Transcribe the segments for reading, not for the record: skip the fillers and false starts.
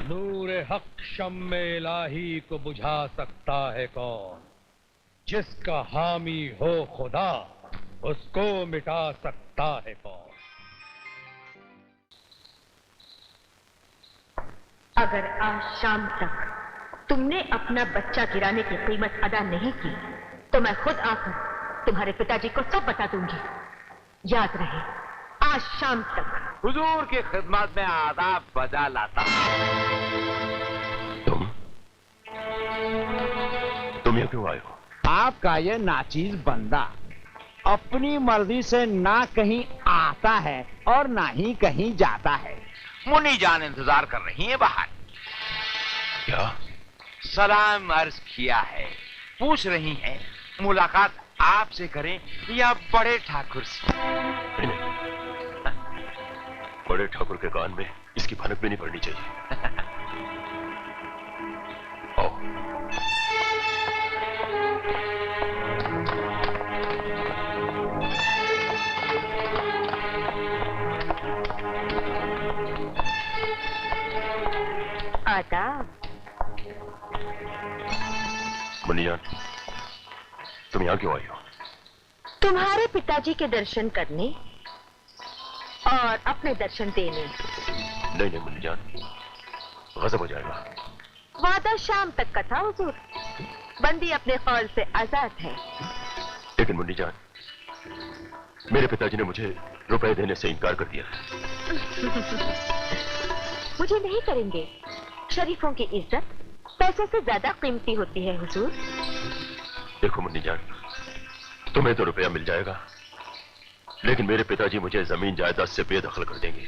नूर हक शम्मे इलाही को बुझा सकता है कौन? जिसका हामी हो खुदा उसको मिटा सकता है कौन? अगर आज शाम तक तुमने अपना बच्चा गिराने की कीमत अदा नहीं की तो मैं खुद आकर तुम्हारे पिताजी को सब बता दूंगी। याद रहे, आज शाम तक। हुजूर की खिदमत में आदाब बजा लाता। तुम यहाँ क्यों आए हो? आपका ये नाचीज बंदा अपनी मर्जी से ना कहीं आता है और ना ही कहीं जाता है। मुन्नी जान इंतजार कर रही है बाहर। क्या? सलाम अर्ज किया है, पूछ रही हैं मुलाकात आपसे करें या बड़े ठाकुर से। नहीं, बड़े ठाकुर के कान में इसकी भनक भी नहीं पड़नी चाहिए। आओ। आदाब। मुन्नी जान, तुम यहाँ क्यों आई हो? तुम्हारे पिताजी के दर्शन करने और अपने दर्शन देने। नहीं नहीं मुन्नी जान, गजब हो जाएगा। वादा शाम तक का था हुजूर। बंदी अपने कौल से आजाद है। लेकिन मुन्नी जान, मेरे पिताजी ने मुझे रुपए देने से इनकार कर दिया। मुझे नहीं करेंगे। शरीफों की इज्जत पैसे से ज्यादा कीमती होती है हुजूर। देखो मुन्नी जान, तुम्हें तो रुपया मिल जाएगा, लेकिन मेरे पिताजी मुझे जमीन जायदाद से बेदखल कर देंगे।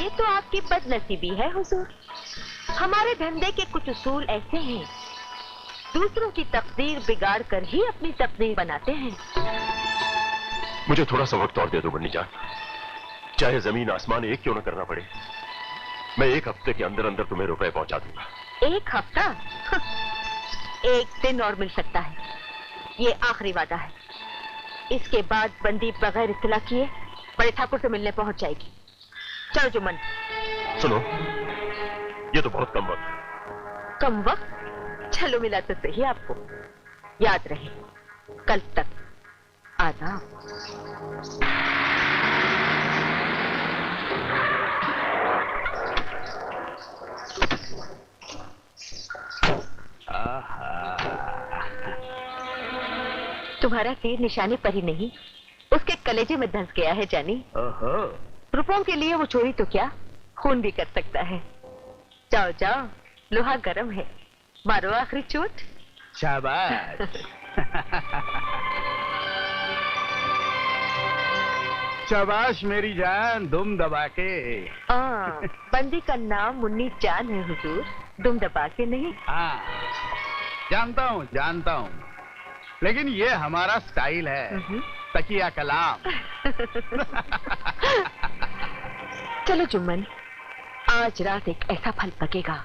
ये तो आपकी बदनसीबी है हुजूर। हमारे धंधे के कुछ उसूल ऐसे हैं, दूसरों की तकदीर बिगाड़ कर ही अपनी तकदीर बनाते हैं। मुझे थोड़ा सा वक्त और दे दो मुन्नी जान, चाहे जमीन आसमान एक क्यों न करना पड़े। मैं 1 हफ्ते के अंदर अंदर तुम्हें रुपए पहुंचा दूंगा। 1 हफ्ता? एक दिन और मिल सकता है। ये आखिरी वादा है। इसके बाद बंदी बगैर इत्तला किए बड़े ठाकुर से मिलने पहुंच जाएगी। चलो जुम्मन। सुनो, ये तो बहुत कम वक्त। कम वक्त? चलो मिला तो सही आपको। याद रहे, कल तक। आदाब। तुम्हारा तीर निशाने पर ही नहीं, उसके कलेजे में धंस गया है जानी। रुपयों के लिए वो चोरी तो क्या, खून भी कर सकता है। जाओ जाओ, लोहा गरम है, मारो आखिरी चोट। शाबाश। शाबाश मेरी जान, दुम दबा के। बंदी का नाम मुन्नी जान है हुजूर, दुम दबा के नहीं। हाँ, जानता हूँ, लेकिन ये हमारा स्टाइल है, तकिया कलाम। चलो जुम्मन, आज रात एक ऐसा फल पकेगा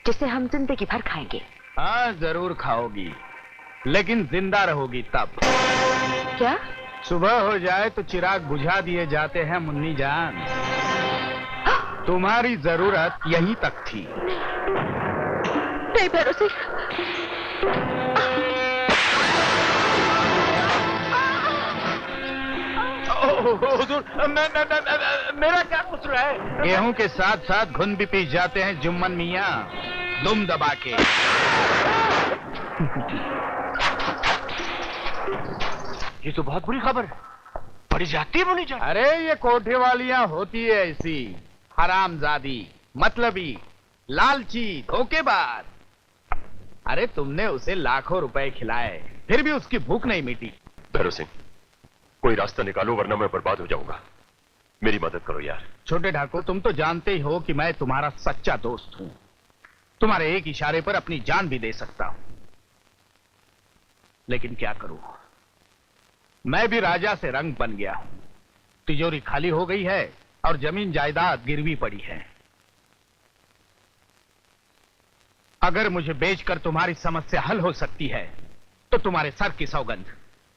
जिसे हम जिंदगी भर खाएंगे। हाँ जरूर खाओगी, लेकिन जिंदा रहोगी तब। क्या? सुबह हो जाए तो चिराग बुझा दिए जाते हैं मुन्नी जान। तुम्हारी जरूरत यहीं तक थी। नहीं भरोसे। मेरा क्या कुछ रहा है? गेहूं के साथ साथ घुन भी पी जाते हैं जुम्मन मियाँ, दुम दबा के। ये तो बहुत बुरी खबर है, बड़ी जाती है मुन्नी जान। अरे ये कोठे वालियां होती है ऐसी, हरामजादी, मतलबी, लालची, धोखेबाज। अरे तुमने उसे लाखों रुपए खिलाए, फिर भी उसकी भूख नहीं मिटी। भैरव सिंह, कोई रास्ता निकालो वरना मैं बर्बाद हो जाऊंगा। मेरी मदद करो यार। छोटे ठाकुर, तुम तो जानते ही हो कि मैं तुम्हारा सच्चा दोस्त हूं। तुम्हारे एक इशारे पर अपनी जान भी दे सकता हूं। लेकिन क्या करूं, मैं भी राजा से रंग बन गया हूं। तिजोरी खाली हो गई है और जमीन जायदाद गिरवी पड़ी है। अगर मुझे बेचकर तुम्हारी समस्या हल हो सकती है तो तुम्हारे सर की सौगंध,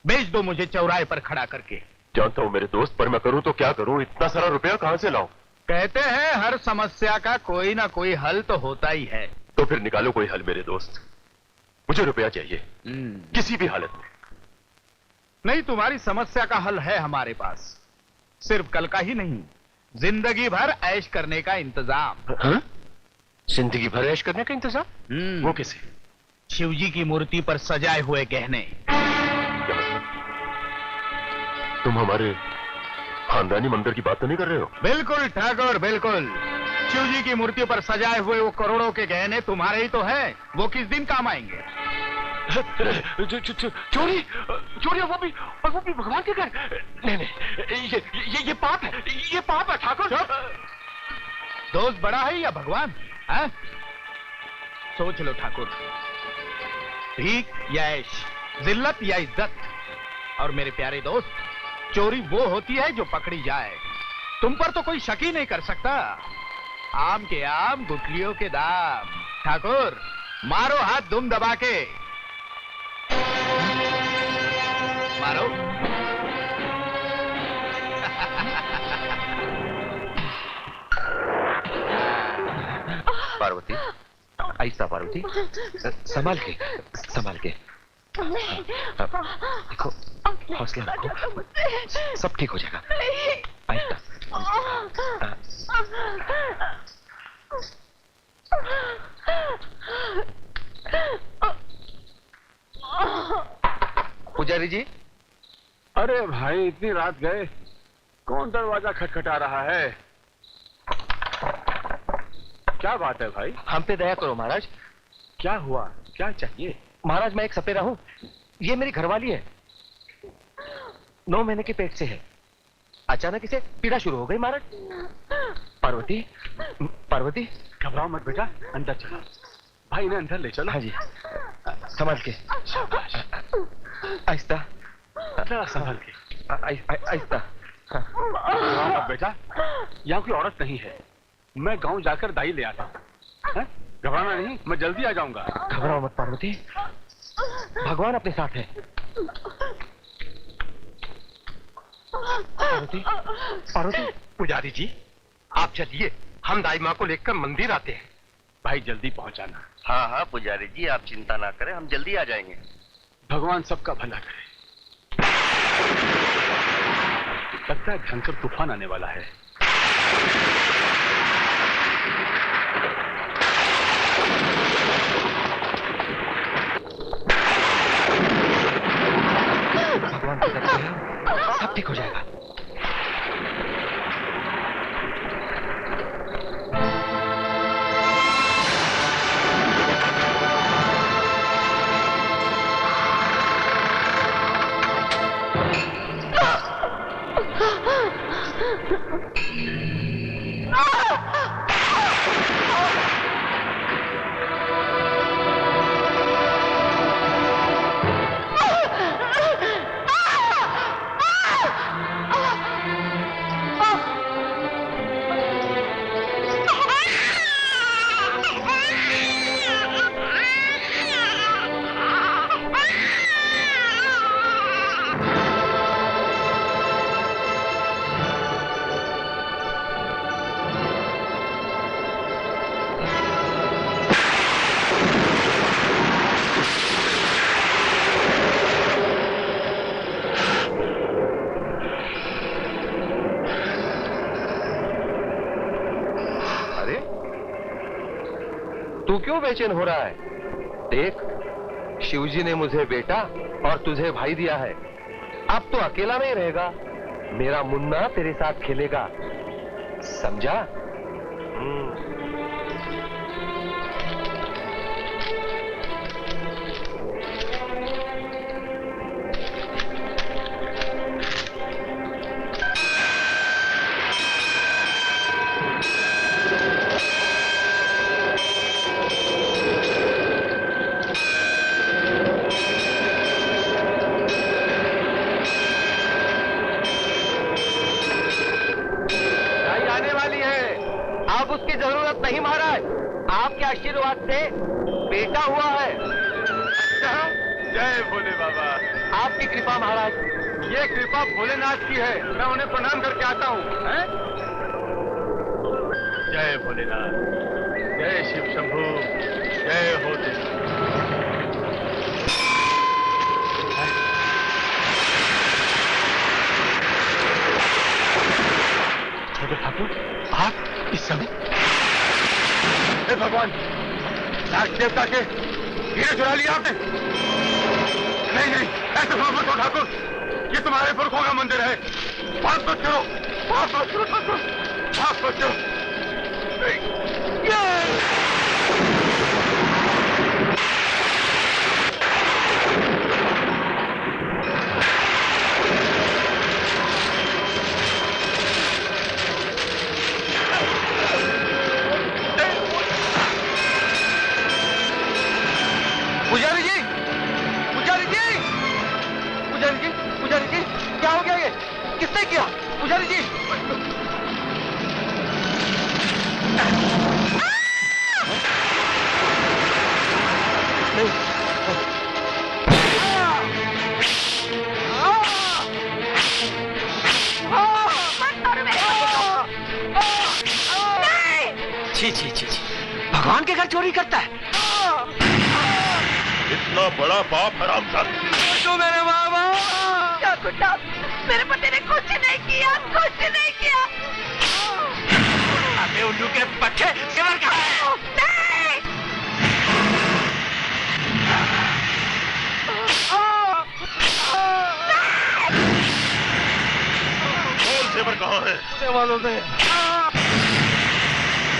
बेच दो मुझे चौराहे पर खड़ा करके। जानता हूं मेरे दोस्त, पर मैं करूं तो क्या करूं, इतना सारा रुपया कहां से लाऊं? कहते हैं हर समस्या का कोई ना कोई हल तो होता ही है। तो फिर निकालो कोई हल मेरे दोस्त। मुझे रुपया चाहिए, किसी भी हालत में। नहीं, तुम्हारी समस्या का हल है हमारे पास। सिर्फ कल का ही नहीं, जिंदगी भर ऐश करने का इंतजाम। हाँ? जिंदगी भर ऐश करने का इंतजाम? वो कैसे? शिवजी की मूर्ति पर सजाए हुए गहने। तुम हमारे खानदानी मंदिर की बात तो नहीं कर रहे हो? बिल्कुल ठाकुर, बिल्कुल। शिवजी की मूर्ति पर सजाए हुए वो करोड़ों के गहने तुम्हारे ही तो हैं। वो किस दिन काम आएंगे? चोरी चोरी, वो भी भगवान के घर? नहीं, ये पाप है, ये पाप है ठाकुर। दोस्त बड़ा है या भगवान है? सोच लो ठाकुर, भीख या ऐश, जिल्लत या इज्जत। और मेरे प्यारे दोस्त, चोरी वो होती है जो पकड़ी जाए। तुम पर तो कोई शक ही नहीं कर सकता। आम के आम, गुठलियों के दाम। ठाकुर, मारो हाथ दुम दबा के। मारो। पार्वती, ऐसा पार्वती, संभाल के, संभाल के। देखो, हौसला रखो, सब ठीक हो जाएगा। आहिस्ता। पुजारी जी। अरे भाई, इतनी रात गए, कौन दरवाजा खटखटा रहा है? क्या बात है भाई? हम पे दया करो महाराज। क्या हुआ, क्या चाहिए? महाराज, मैं एक सपेरा हूँ, ये मेरी घरवाली है, 9 महीने के पेट से है। अचानक इसे पीड़ा शुरू हो गई महाराज। पार्वती, पार्वती। घबराओ मत बेटा, अंदर चलो। भाई, इन्हें अंदर ले चलो। हाँ जी, संभाल के। आहिस्ता, संभाल के। आहिस्ता। हाँ बेटा, यहाँ कोई औरत नहीं है। मैं गांव जाकर दाई ले आता हूँ। घबराना नहीं, मैं जल्दी आ जाऊंगा। घबराओ मत पार्वती, भगवान अपने साथ है। पार्वती, पार्वती। पुजारी जी, आप चलिए, हम दाई माँ को लेकर मंदिर आते हैं। भाई, जल्दी पहुंचाना। हाँ हाँ पुजारी जी, आप चिंता ना करें, हम जल्दी आ जाएंगे। भगवान सबका भला करे। लगता है भयंकर तूफान आने वाला है। भगवान की तरफ से सब ठीक हो जाएगा। क्यों बेचैन हो रहा है? देख, शिवजी ने मुझे बेटा और तुझे भाई दिया है। अब तो अकेला नहीं रहेगा, मेरा मुन्ना तेरे साथ खेलेगा, समझा? नहीं महाराज, आपके आशीर्वाद से बेटा हुआ है। जय भोले बाबा। आपकी कृपा महाराज। ये कृपा भोलेनाथ की है, मैं उन्हें प्रणाम करके आता हूँ। जय भोलेनाथ, जय शिव शंभू, जय हो ठाकुर, आप इस समय? हे भगवान, नाग देवता के हीरे चुरा लिया आपने? नहीं नहीं, ऐसे मत हो ठाकुर, ये तुम्हारे पुरखों का मंदिर है। बात मत करो, बात मत करो ठाकुर, बात मत करो। पुजारी जी, पुजारी जी, पुजारी जी, पुजारी जी, क्या हो गया ये? किसने किया? पुजारी जी! छी छी छी छी, भगवान के घर चोरी करता है। इतना बड़ा पाप हरामजादा। तो मेरे माँ बाप, क्या गुड्डा, मेरे पति ने कुछ नहीं किया, कुछ नहीं किया। अबे उल्लू के बच्चे, सेवर कहाँ है? नहीं! कौन सेवर कहाँ है? मुझे मालूम नहीं।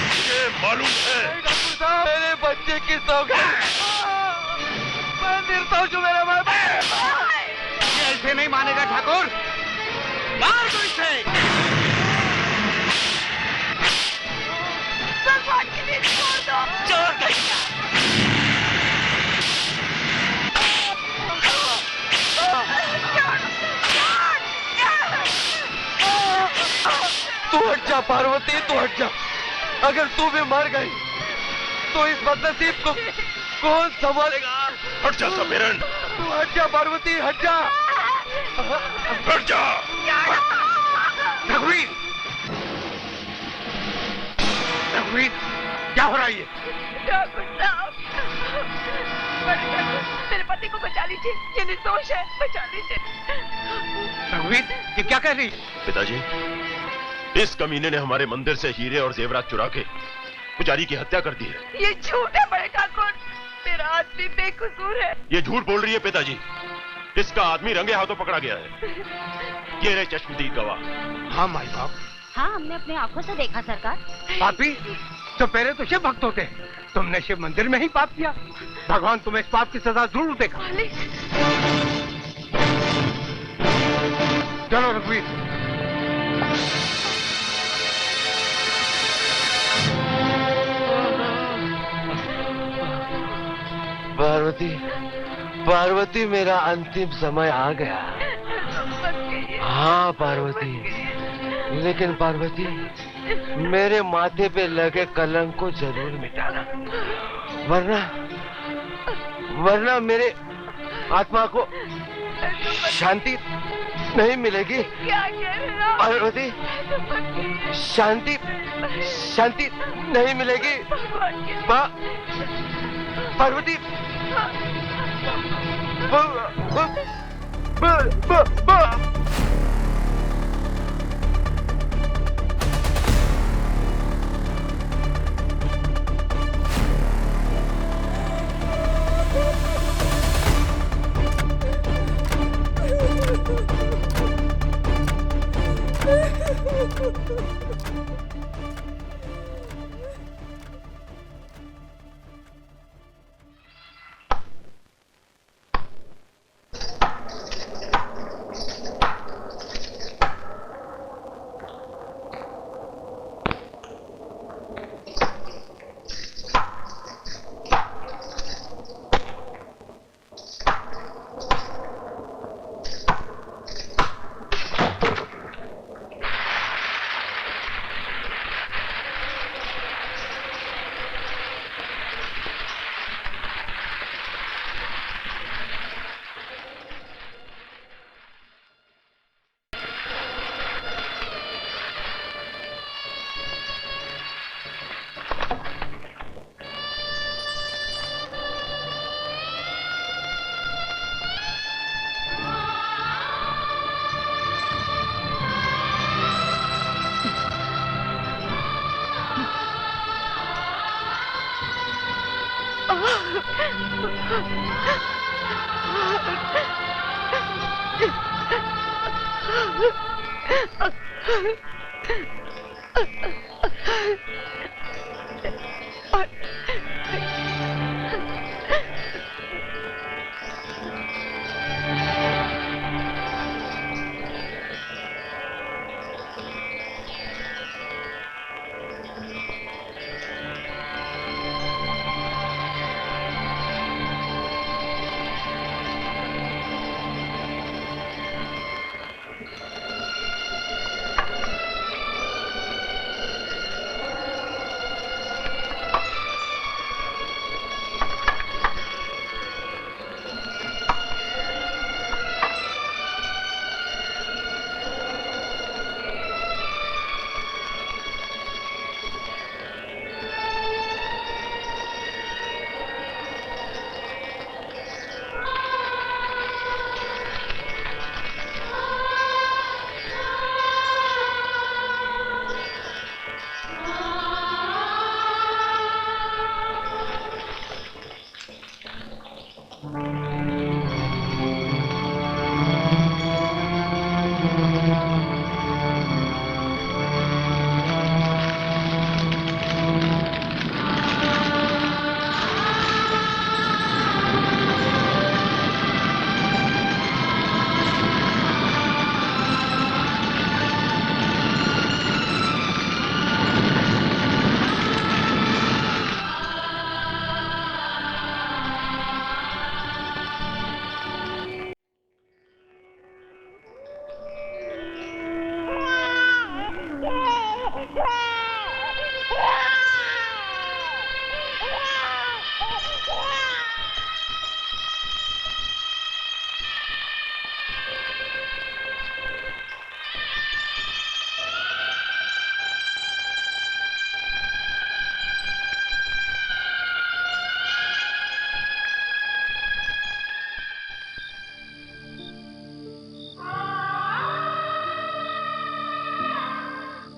मुझे मालूम है। डॉक्टर साहब, मेरे बच्चे की सौगात, मैं निर्दोष हूँ मेरे माँ बाप। ये ऐसे नहीं मानेगा ठाकुर, मार दो इसे। भगवान के लिए छोड़ दो। चोर कहीं तू हट जा पार्वती, तू हट जा। अगर तू भी मर गई तो इस बदनसीब को कौन संभालेगा? हट जा समीरन, तू हट जा पार्वती, हट जा। हट जा। रघुवीर, रघुवीर, क्या हो रहा है ये? मेरे पति को बचा लीजिए, ये निर्दोष है, बचा लीजिए। रघुवीर, ये क्या कह रही है? पिताजी, इस कमीने ने हमारे मंदिर से हीरे और जेवरात चुरा के पुजारी की हत्या कर दी है। ये झूठ है बड़े ठाकुर, मेरा आदमी बेकसूर है। ये झूठ बोल रही है पिताजी, इसका आदमी रंगे हाथों पकड़ा गया है। ये रहे चश्मदीद गवाह। हाँ माई बाप, हाँ, हमने अपने आंखों से देखा सरकार। पापी, तो पहले तो शिव भक्त होते हैं, तुमने शिव मंदिर में ही पाप किया। भगवान तुम्हें इस पाप की सजा जरूर देगा। चलो रघुवीर। पार्वती, पार्वती, मेरा अंतिम समय आ गया। हाँ पार्वती, लेकिन पार्वती, मेरे माथे पे लगे कलंक को जरूर मिटाना, वरना मेरे आत्मा को शांति नहीं मिलेगी। पार्वती, शांति नहीं मिलेगी। पार्वती,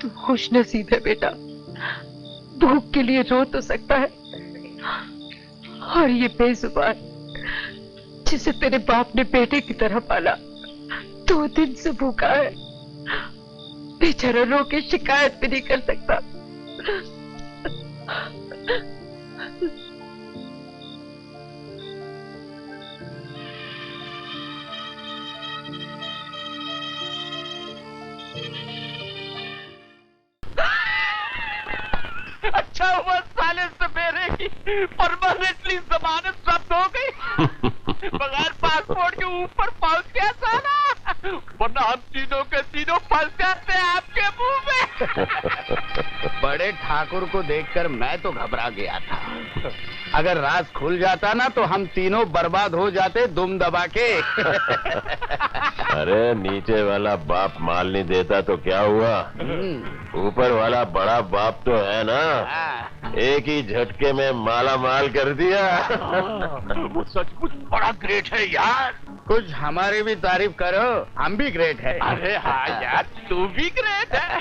तू खुश नसीब है बेटा, भूख के लिए रो तो सकता है, और ये बेजुबान जिसे तेरे बाप ने बेटे की तरह पाला 2 दिन से भूखा है, बेचारा रो के शिकायत भी नहीं कर सकता। अच्छा हुआ साले सवेरे की परमानेंटली जमानत जब्त हो गई। बगैर पासपोर्ट के ऊपर पहुंच गया साला, वरना हम तीनों के तीनों फंस जाते हैं आपके मुंह में। बड़े ठाकुर को देखकर मैं तो घबरा गया था। अगर राज खुल जाता ना तो हम तीनों बर्बाद हो जाते दुम दबा के। अरे नीचे वाला बाप माल नहीं देता तो क्या हुआ, ऊपर वाला बड़ा बाप तो है ना, एक ही झटके में माला माल कर दिया। वो सचमुच बड़ा ग्रेट है यार। कुछ हमारी भी तारीफ करो, हम भी ग्रेट है। अरे हाँ यार, तू भी ग्रेट है।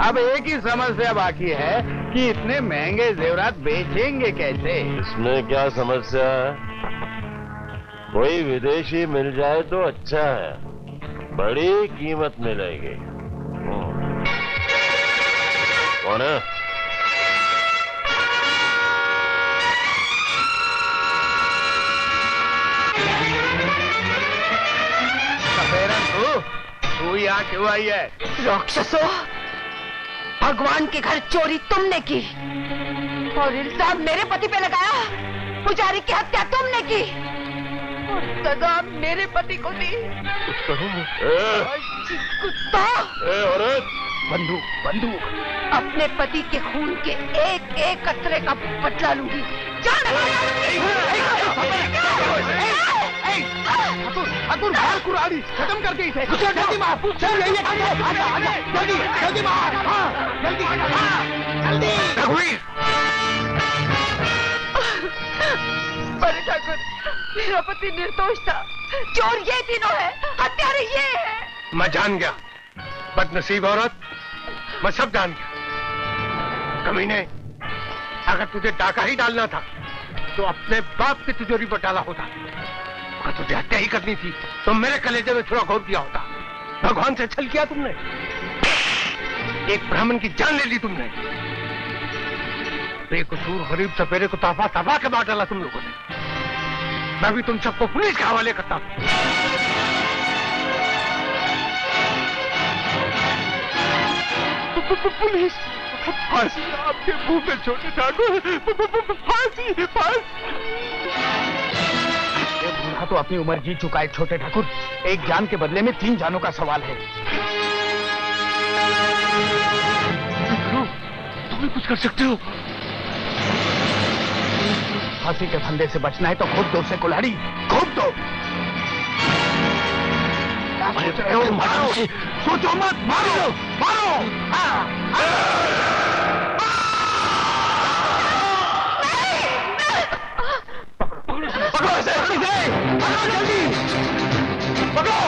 अब एक ही समस्या बाकी है कि इतने महंगे जेवरात बेचेंगे कैसे। इसमें क्या समस्या है, कोई विदेशी मिल जाए तो अच्छा है, बड़ी कीमत मिलेगी। कौन है? तू यहाँ क्यों आई है? राक्षसो, भगवान के घर चोरी तुमने की और इल्जाम मेरे पति पे लगाया, पुजारी की हत्या तुमने की और सजा मेरे पति को दी। कुत्ता! औरत! बंदूक, बंदूक! अपने पति के खून के एक एक कतरे का बदला लूंगी। ठाकुर मार कुराड़ी, खत्म कर दी इसे। जल्दी मार, चल यही जल्दी जल्दी मार, जल्दी जल्दी। रघुवीर! अरे ठाकुर, मेरा पति निर्दोष था, चोर ये तीनों है, हत्यारे ये है। मैं जान गया, बदनसीब औरत, मैं सब जान गया। कमीने, अगर तुझे डाका ही डालना था तो अपने बाप की तिजोरी पर डाला होता। अगर तुझे हत्या ही करनी थी तो मेरे कलेजे में थोड़ा घोर दिया होता। भगवान से छल किया तुमने, एक ब्राह्मण की जान ले ली तुमने, बेकसूर गरीब सपेरे को ताफा ताफा के मार डाला तुम लोगों ने। मैं भी तुम सबको पुलिस के हवाले करता हूं। पुलिस, फांसी आपके मुंह में छोटे ठाकुर, फांसी, फांसी। ये बूढ़ा तो अपनी उम्र जी चुका है छोटे ठाकुर, एक जान के बदले में 3 जानों का सवाल है। तुम भी कुछ कर सकते हो। फांसी के फंदे से बचना है तो खुद दो से कुल्हाड़ी, खूब दो। सोच रहे हो मारो, सोचो मत, मारो मारो। पकड़ो इसे, पकड़ो जल्दी, पकड़ो।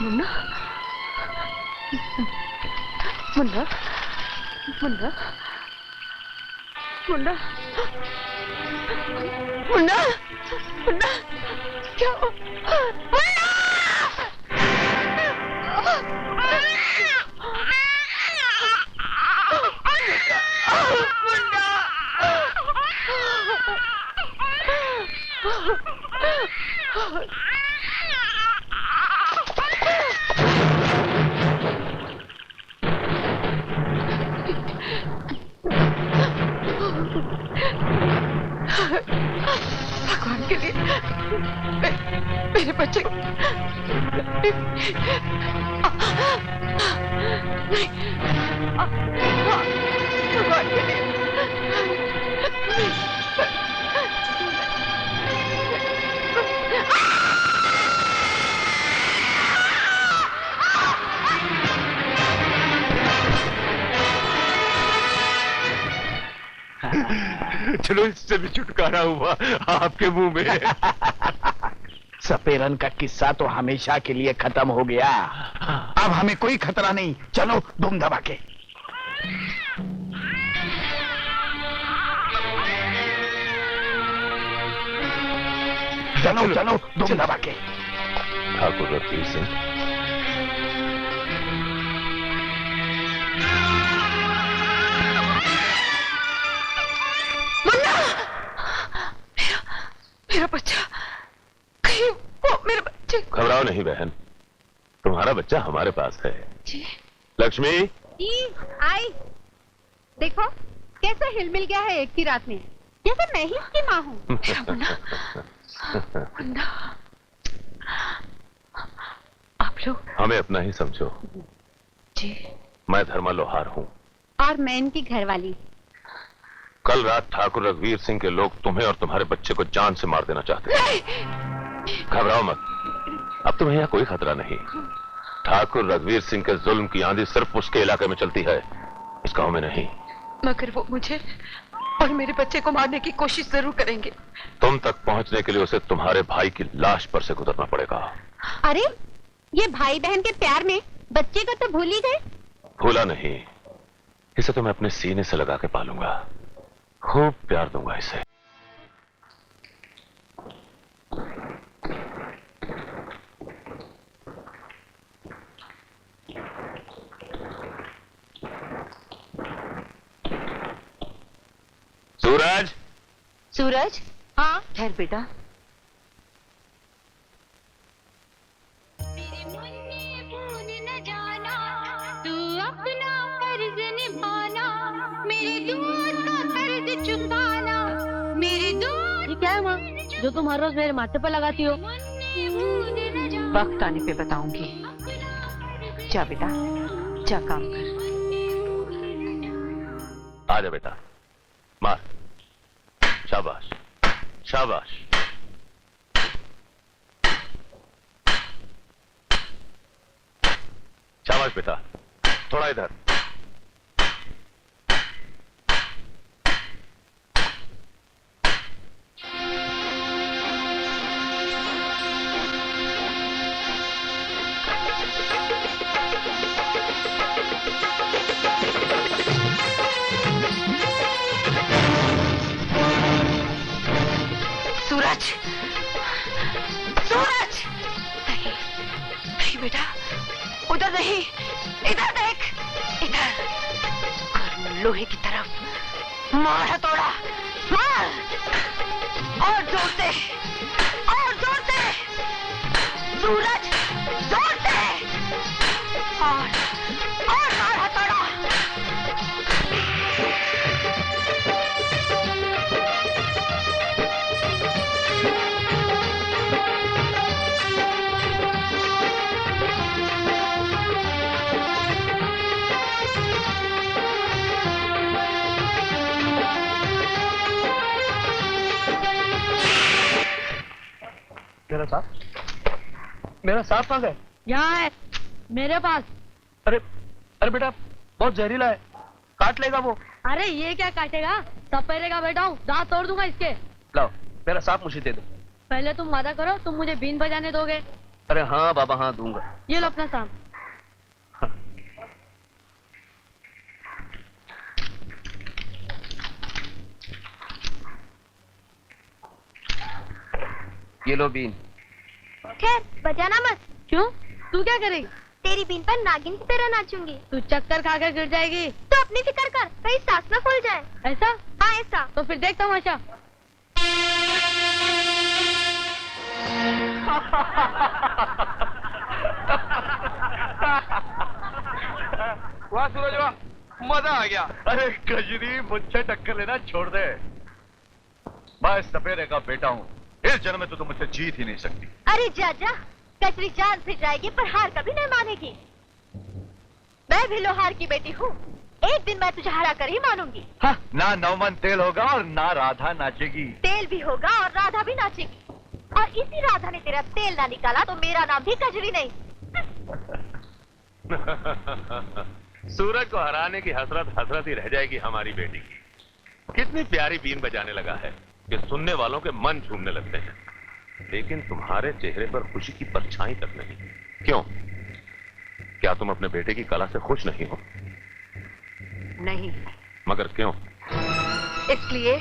मुन्ना, मुन्ना, मुन्ना, मुन्ना, मुन्ना, क्या मुन्ना! भगवान के लिए मेरे बच्चे को भगवान के लिए चलो इससे भी छुटकारा हुआ आपके मुंह में। सपेरन का किस्सा तो हमेशा के लिए खत्म हो गया, अब हमें कोई खतरा नहीं। चलो धूम दबा के। चलो चलो धूम दबा के। ठाकुर रघुवीर सिंह, मेरा बच्चा, कहीं वो मेरे बच्चे। घबराओ नहीं बहन, तुम्हारा बच्चा हमारे पास है। जी। लक्ष्मी, आई देखो कैसा हिलमिल गया है एक की रात में, जैसे मैं ही उसकी माँ हूँ। मुन्ना, मुन्ना, आप लोग हमें अपना ही समझो। जी। मैं धर्मा लोहार हूँ और मैं इनकी घरवाली। कल रात ठाकुर रघुवीर सिंह के लोग तुम्हें और तुम्हारे बच्चे को जान से मार देना चाहते हैं। घबराओ मत, अब तुम्हें यहाँ कोई खतरा नहीं। ठाकुर रघुवीर सिंह के जुल्म की आंधी सिर्फ उसके इलाके में चलती है, इस गांव में नहीं। मगर वो मुझे और मेरे बच्चे को मारने की कोशिश जरूर करेंगे। तुम तक पहुंचने के लिए उसे तुम्हारे भाई की लाश पर से गुजरना पड़ेगा। अरे ये भाई बहन के प्यार में बच्चे को तो भूल ही गए। भूला नहीं, इसे तो मैं अपने सीने से लगा के पालूंगा, खूब प्यार दूंगा इसे। सूरज, सूरज, हाँ ठहर बेटा। तू अपना फर्ज निभाना, मेरे दूर का कर्ज चुकाना, मेरे दूर। ये क्या है माँ जो तुम हर रोज मेरे माथे पर लगाती हो? वक्त आने पे बताऊंगी। जा बेटा, जा काम कर। आजा बेटा, मार। शाबाश, शाबाश। शाबाश बेटा, थोड़ा इधर। सूरज, सूरज! नहीं, नहीं बेटा, उधर नहीं, इधर देख, इधर। और लोहे की तरफ मार हथौड़ा, मार! और जोर से, और जोर से! सूरज, जोर से! और मार हथौड़ा! मेरा सांप कहाँ है? यहाँ है, मेरे पास। अरे अरे बेटा, बहुत जहरीला है, काट लेगा वो। अरे ये क्या काटेगा, सपेरे का बेटा हूँ, दांत तोड़ दूंगा इसके। लाओ, मेरा सांप मुझे दे दो। पहले तुम वादा करो, तुम मुझे बीन बजाने दोगे। अरे हाँ बाबा, हाँ दूंगा। ये लो अपना सांप। हाँ। ये लो बीन। खैर बजाना मत। क्यों, तू क्या करेगी? तेरी बीन पर नागिन की तरह नाचूंगी। तू चक्कर खाकर गिर जाएगी। तो अपनी फिक्र कर, कहीं सांस न फूल जाए। ऐसा? हाँ ऐसा। तो फिर देख तमाशा। वाह सूरज वाह, मजा आ गया। अरे गजरी, मुझसे टक्कर लेना छोड़ दे। मैं सपेरे का बेटा हूँ, इस जन्म में तो तुम मुझसे जीत ही नहीं सकती। अरे जा जा, कचरी जान से जाएगी पर हार कभी नहीं मानेगी। मैं भी लोहार की बेटी हूँ, एक दिन मैं तुझे हरा कर ही मानूंगी। हाँ, ना नौमन तेल होगा और ना राधा नाचेगी। तेल भी होगा और राधा भी नाचेगी, और इसी राधा ने तेरा तेल ना निकाला तो मेरा नाम भी कजरी नहीं। सूरज को हराने की हसरत हसरत ही रह जाएगी हमारी बेटी की। कितनी प्यारी बीन बजाने लगा है कि सुनने वालों के मन झूमने लगते हैं, लेकिन तुम्हारे चेहरे पर खुशी की परछाई तक नहीं। क्यों, क्या तुम अपने बेटे की कला से खुश नहीं हो? नहीं। मगर क्यों? इसलिए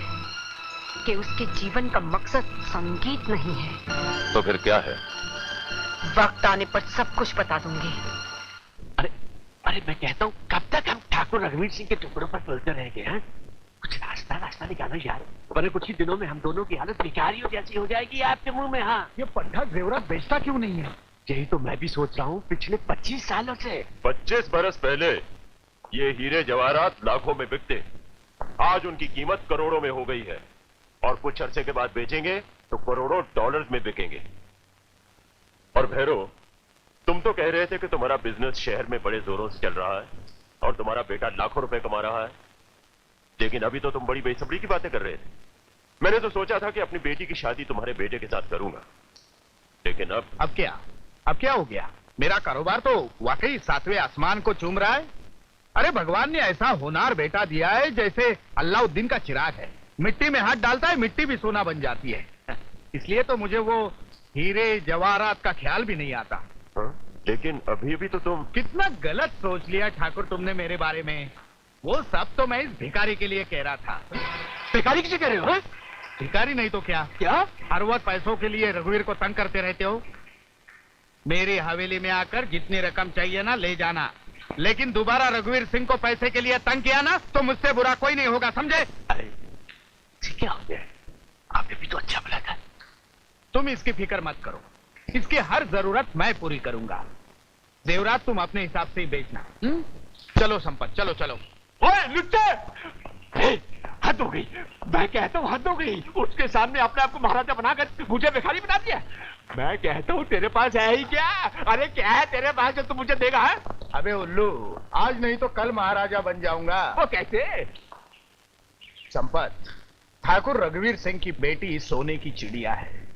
कि उसके जीवन का मकसद संगीत नहीं है। तो फिर क्या है? वक्त आने पर सब कुछ बता दूंगी। अरे अरे मैं कहता हूँ, कब तक हम ठाकुर रघुवीर सिंह के टुकड़ों पर चलते रहेंगे? हैं? कुछ रास्ता निकालो यार, वरना कुछ ही दिनों में हम दोनों की हालत भिखारियों जैसी हो जाएगी आपके मुंह में। हाँ, ये पंडा जेवरात बेचता क्यों नहीं है? यही तो मैं भी सोच रहा हूँ पिछले 25 सालों से। 25 बरस पहले ये हीरे जवाहरात लाखों में बिकते, आज उनकी कीमत करोड़ों में हो गई है, और कुछ अरसे के बाद बेचेंगे तो करोड़ों डॉलर्स में बिकेंगे। और भैरव, तुम तो कह रहे थे कि तुम्हारा बिजनेस शहर में बड़े जोरों से चल रहा है और तुम्हारा बेटा लाखों रुपए कमा रहा है, लेकिन अभी तो तुम बड़ी बेसब्री की बातें कर रहे थे। मैंने तो सोचा था कि अपनी बेटी की शादी तुम्हारे बेटे के साथ करूंगा, लेकिन अब क्या हो गया? मेरा कारोबार तो वाकई 7वें आसमान को चूम रहा है। अरे भगवान ने ऐसा होनहार बेटा दिया है जैसे अल्लाउद्दीन का चिराग है, मिट्टी में हाथ डालता है मिट्टी भी सोना बन जाती है। इसलिए तो मुझे वो हीरे जवाहरात का ख्याल भी नहीं आता। लेकिन अभी भी तो तुम... कितना गलत सोच लिया ठाकुर तुमने मेरे बारे में। वो सब तो मैं इस भिखारी के लिए कह रहा था। भिखारी किसे कह रहे हो? भिखारी नहीं तो क्या? क्या? हर वक्त पैसों के लिए रघुवीर को तंग करते रहते हो। मेरी हवेली में आकर जितनी रकम चाहिए ना ले जाना, लेकिन दोबारा रघुवीर सिंह को पैसे के लिए तंग किया ना तो मुझसे बुरा कोई नहीं होगा, समझे? अरे क्या हो गया? आपने भी तो अच्छा बोला था। तुम इसकी फिक्र मत करो, इसकी हर जरूरत मैं पूरी करूंगा। जेवरात तुम अपने हिसाब से ही बेचना। चलो संपत, चलो चलो। ओए लुच्चे! हद हो गई, मैं कहता हूँ हद हो गई। उसके सामने अपने आप को महाराजा बनाकर मुझे भिखारी बना दिया। मैं कहता हूँ तेरे पास है ही क्या? अरे क्या है तेरे पास जो तू मुझे देगा? है? अबे उल्लू, आज नहीं तो कल महाराजा बन जाऊंगा। वो कैसे? संपत, ठाकुर रघुवीर सिंह की बेटी सोने की चिड़िया है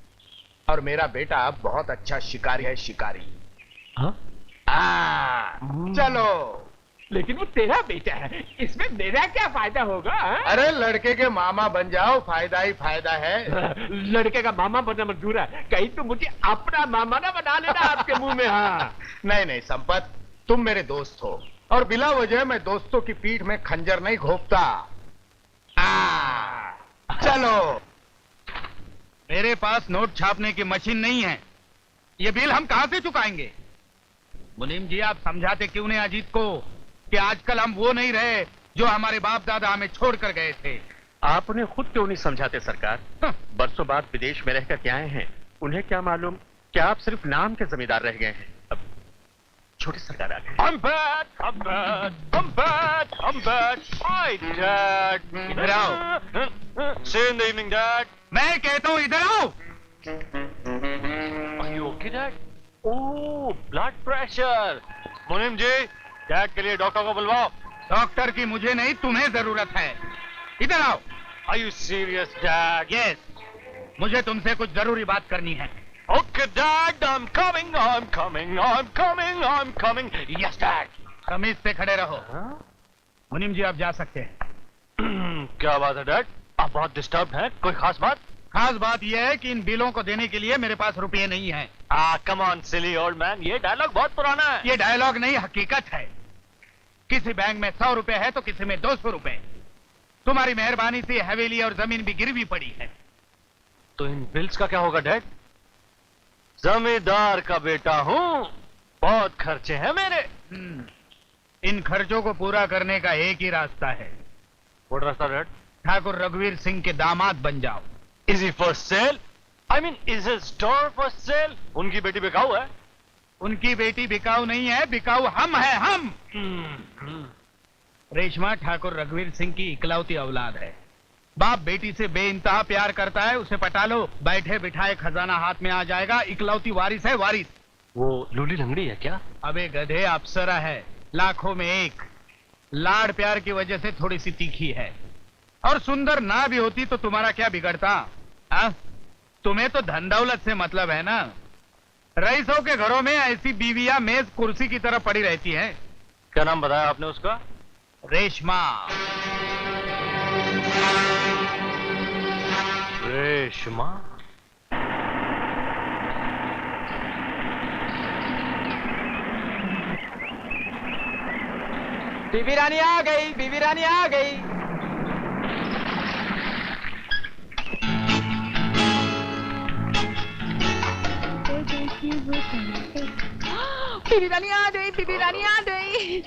और मेरा बेटा बहुत अच्छा शिकारी है, शिकारी। हाँ? चलो। लेकिन वो तेरा बेटा है, इसमें मेरा क्या फायदा होगा? अरे लड़के के मामा बन जाओ, फायदा ही फायदा है। लड़के का मामा बनना मंजूर है, कहीं तो मुझे अपना मामा ना बना लेना आपके मुंह में। हाँ नहीं नहीं संपत, तुम मेरे दोस्त हो और बिला वजह मैं दोस्तों की पीठ में खंजर नहीं घोंपता। चलो। मेरे पास नोट छापने की मशीन नहीं है, ये बिल हम कहां से चुकाएंगे? मुनीम जी, आप समझाते क्यों नहीं अजीत को कि आजकल हम वो नहीं रहे जो हमारे बाप दादा हमें छोड़कर गए थे? आप उन्हें खुद क्यों नहीं समझाते सरकार? बरसों बाद विदेश में रहकर क्या आए हैं, उन्हें क्या मालूम क्या आप सिर्फ नाम के जमींदार रह गए हैं। अब छोटे सरकार आ गए। I'm back, I'm back, I'm back, I'm back. Hi, Dad. इधर आओ। See you in the evening, Dad. मैं कहता हूँ इधर आओ। Are you okay, Dad? Oh, blood pressure. मुनीम जी, डैड के लिए डॉक्टर को बुलवाओ। डॉक्टर की मुझे नहीं, तुम्हें जरूरत है। इधर आओ। Are you serious, Dad? Yes, मुझे तुमसे कुछ जरूरी बात करनी है। Okay, Dad, I'm coming, I'm coming, I'm coming, I'm coming. Yes, Dad. तमीज से खड़े रहो। मुनीम जी, आप जा सकते हैं। क्या बात है, डैड? आप बहुत डिस्टर्ब हैं। कोई खास बात? खास बात यह है कि इन बिलों को देने के लिए मेरे पास रुपये नहीं है। Come on silly old man, ये डायलॉग बहुत पुराना है। ये डायलॉग नहीं, हकीकत है। किसी बैंक में 100 रुपए है तो किसी में 200 रुपए। तुम्हारी मेहरबानी से हवेली और जमीन भी गिरवी पड़ी है। तो इन बिल्स का क्या होगा, डैड? जमींदार का बेटा हूँ, बहुत खर्चे हैं मेरे। इन खर्चों को पूरा करने का एक ही रास्ता है। व्हाट रास्ता, डैड? ठाकुर रघुवीर सिंह के दामाद बन जाओ। Is he for sale? I mean, is his store for sale? उनकी बेटी बिकाऊ है? उनकी बेटी बिकाऊ नहीं है, बिकाऊ हम हैं, हम। रेशमा ठाकुर रघुवीर सिंह की इकलौती औलाद है। बाप बेटी से बेइंतहा प्यार करता है, उसे पटा लो, बैठे बिठाए खजाना हाथ में आ जाएगा। इकलौती वारिस है, वारिस। वो लूली लंगड़ी है क्या? अबे गधे, अप्सरा है, लाखों में एक। लाड़ प्यार की वजह से थोड़ी सी तीखी है, और सुंदर ना भी होती तो तुम्हारा क्या बिगड़ता? तुम्हें तो धन दौलत से मतलब है ना। रईसों के घरों में ऐसी बीवियां मेज कुर्सी की तरह पड़ी रहती हैं। क्या नाम बताया आपने उसका? रेशमा। रेशमा? बीबी रानी आ गई, बीबी रानी आ गई। बीबी रानी आ गई, बीबी रानी आ गई।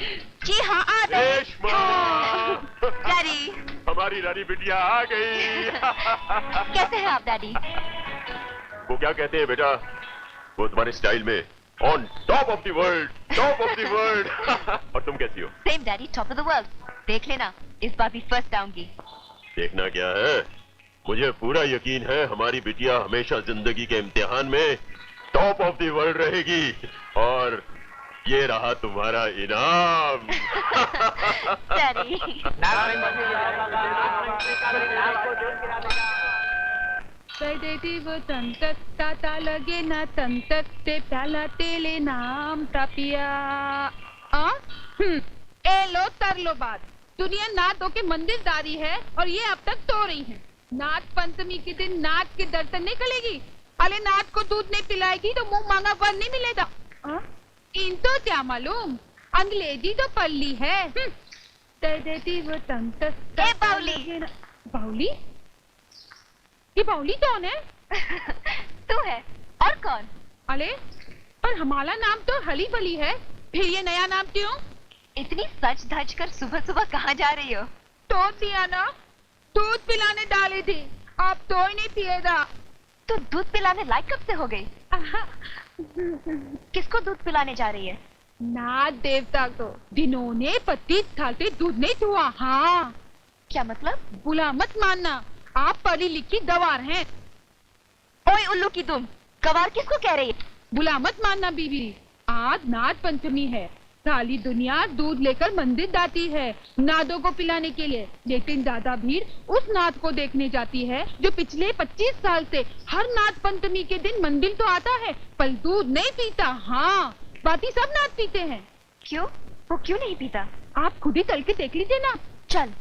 जी हाँ, आ गई। रेशमा! डैडी, हमारी रानी बिटिया आ गई। कैसे हैं आप डैडी? वो क्या कहते हैं बेटा, वो तुम्हारे स्टाइल में on top of the world, top of the world. और तुम कैसी हो? Same daddy, top of the world. देख लेना, इस बार भी फर्स्ट आऊंगी। देखना क्या है, मुझे पूरा यकीन है हमारी बिटिया हमेशा जिंदगी के इम्तिहान में टॉप ऑफ द वर्ल्ड रहेगी। और ये रहा तुम्हारा इनाम। डैडी। देती वो तंतत ताता लगे ना तंतत ते प्याला तेले नाम टापिया। ए लो तर लो बात। दुनिया नाथों के मंदिरदारी है और ये अब तक तो रही है। नाथ पंचमी के दिन नाथ के दर्शन नहीं करेगी, अले नाथ को दूध नहीं पिलाएगी तो मुंह मांगा वर नहीं मिलेगा। इनको क्या मालूम, अंग्रेजी तो पढ़ ली है। दे देती वो तंग ए बाउली। बाउली? ये बाउली कौन है? तू है और कौन? अरे पर हमारा नाम तो हली बली है, फिर ये नया नाम क्यों? इतनी सच धज कर सुबह सुबह कहाँ जा रही हो? तो दिया ना, दूध पिलाने डाली थी, आप तो ही नहीं पिएगा। तू दूध पिलाने लायक कब से हो गई? किसको दूध पिलाने जा रही है? नाथ देवता को। दिनों ने पति थालते दूध नहीं छुआ। हाँ। क्या मतलब? बुला मत मानना, आप पढ़ी लिखी गवार हैं। ओए उल्लू की तुम, गवार किसको कह रही है? बुला मत मानना बीबी, आज नाथ पंचमी है, सारी दुनिया दूध लेकर मंदिर जाती है नादों को पिलाने के लिए, लेकिन ज्यादा भीड़ उस नाथ को देखने जाती है जो पिछले 25 साल से हर नाथ पंचमी के दिन मंदिर तो आता है पर दूध नहीं पीता। हाँ, बाकी सब नाथ पीते हैं। क्यों? वो क्यों नहीं पीता? आप खुद ही चल के देख लीजिए ना। चल।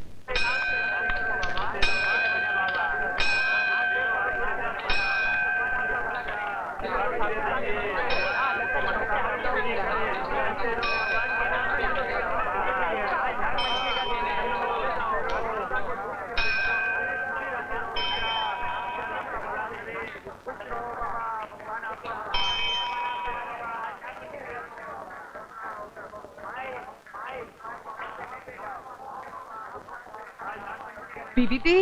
बीबी दी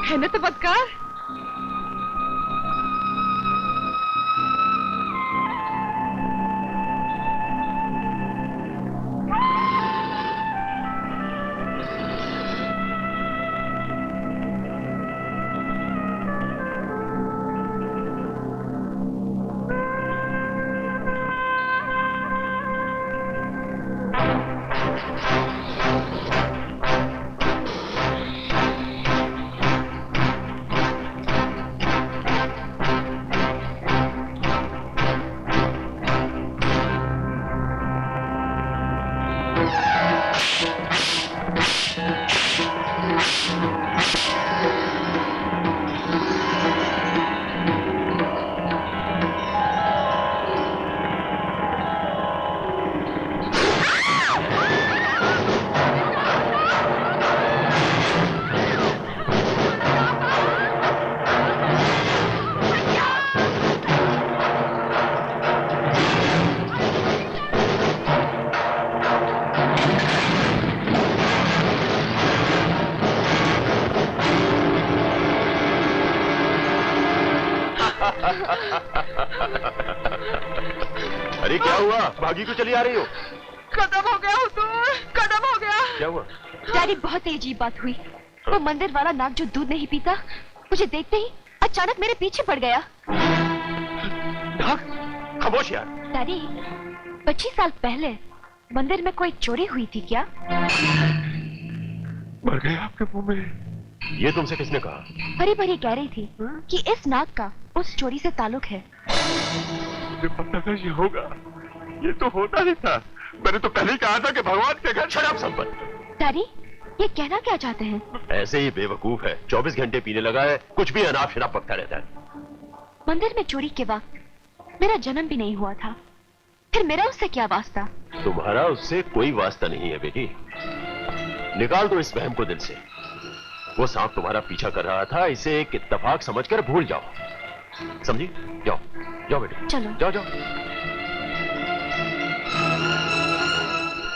है ना चमत्कार? अरे क्या हुआ, भागी क्यों चली आ रही हो? खत्म हो गया हुजूर, खत्म हो गया। क्या हुआ? डैडी, बहुत ही अजीब बात हुई। वो मंदिर वाला नाग जो दूध नहीं पीता, मुझे देखते ही अचानक मेरे पीछे पड़ गया। नाग? खामोश यार। डैडी, 25 साल पहले मंदिर में कोई चोरी हुई थी क्या? मर गए आपके मुंह में। ये तुमसे किसने कहा? हरी भरी कह रही थी कि इस नाग का उस चोरी से ताल्लुक है। मुझे पता था ये होगा, ये तो होता नहीं था। मैंने तो पहले ही कहा था कि भगवान के घर शराब संपन्न। डैडी, ये कहना क्या चाहते हैं? ऐसे ही बेवकूफ है, 24 घंटे पीने लगा है, कुछ भी अनाप शराब पकता रहता है। मंदिर में चोरी के वक्त मेरा जन्म भी नहीं हुआ था, फिर मेरा उससे क्या वास्ता? तुम्हारा उससे कोई वास्ता नहीं है बेटी। निकाल दो इस वहम को दिल से। वो सांप तुम्हारा पीछा कर रहा था, इसे एक इत्तेफाक समझकर भूल जाओ। समझी? जाओ जाओ बेटी, चलो। जाओ जाओ।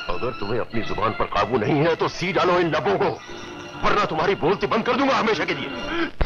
अगर तुम्हें अपनी जुबान पर काबू नहीं है तो सी डालो इन लबों को, वरना तुम्हारी बोलती बंद कर दूंगा हमेशा के लिए।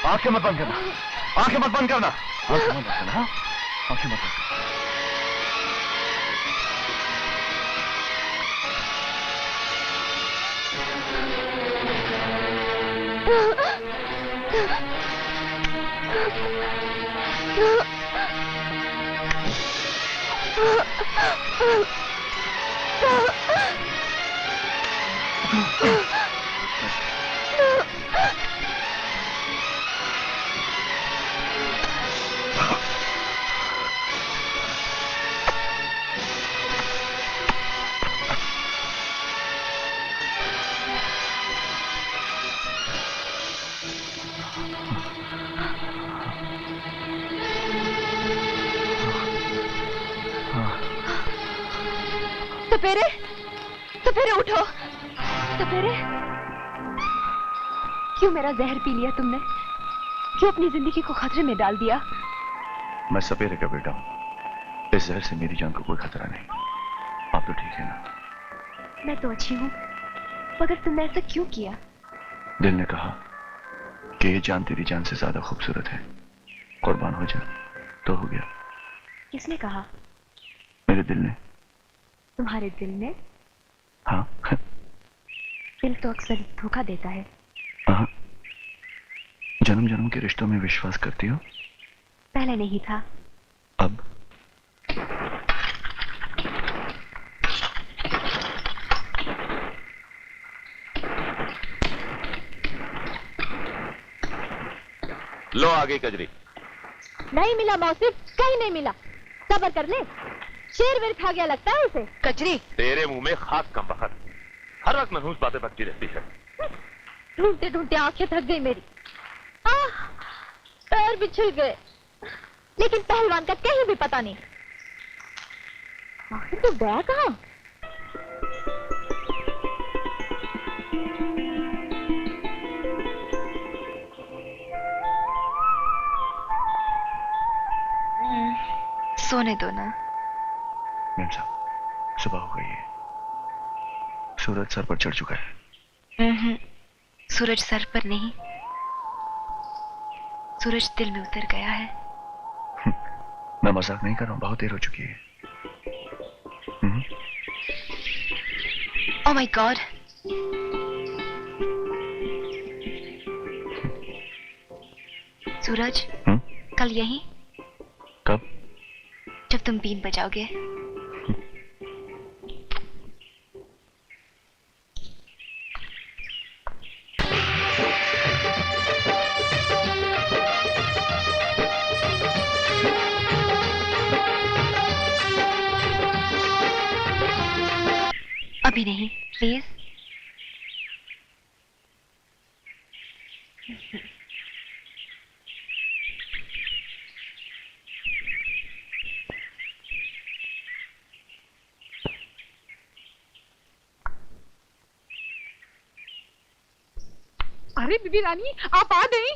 आंखें मत बंद करना, आंखें मत बंद करना, आंखें मत बंद करना, आंखें मत बंद करना। सपेरे, सपेरे उठो। सपेरे, क्यों मेरा जहर पी लिया तुमने? क्यों अपनी जिंदगी को खतरे में डाल दिया? मैं सपेरे का बेटा हूं। इस जहर से मेरी जान को कोई खतरा नहीं। आप तो ठीक है ना? मैं तो अच्छी हूँ, मगर तुमने ऐसा क्यों किया? दिल ने कहा कि ये जान तेरी जान से ज्यादा खूबसूरत है, कुर्बान हो जा, तो हो गया। किसने कहा? मेरे दिल ने। तुम्हारे दिल ने? हाँ। दिल तो अक्सर धोखा देता है। हाँ। जन्म जन्म के रिश्तों में विश्वास करती हो? पहले नहीं था। अब? लो आ गई कजरी। नहीं मिला मौसिफ, कहीं नहीं मिला। सब्र कर ले, शेर वेर खा गया लगता है उसे। कजरी, तेरे मुंह में खाक कम बखत, हर वक्त मनहूस बातें बकती रहती है। ढूंढते ढूंढते आंखें थक गई मेरी। पैर भी छिल गए, लेकिन पहलवान का कहीं भी पता नहीं। आखिर तो गया कहाँ? सोने दो ना। मैम साहब, सुबह हो गई है, सूरज सर पर चढ़ चुका है। सूरज सर पर नहीं, सूरज दिल में उतर गया है। मैं मजाक नहीं कर रहा हूँ, बहुत देर हो चुकी है। Oh my God. सूरज, कल यही? कब? जब तुम बीन बजाओगे। अभी नहीं, प्लीज। अरे बीबी रानी, आप आ गई?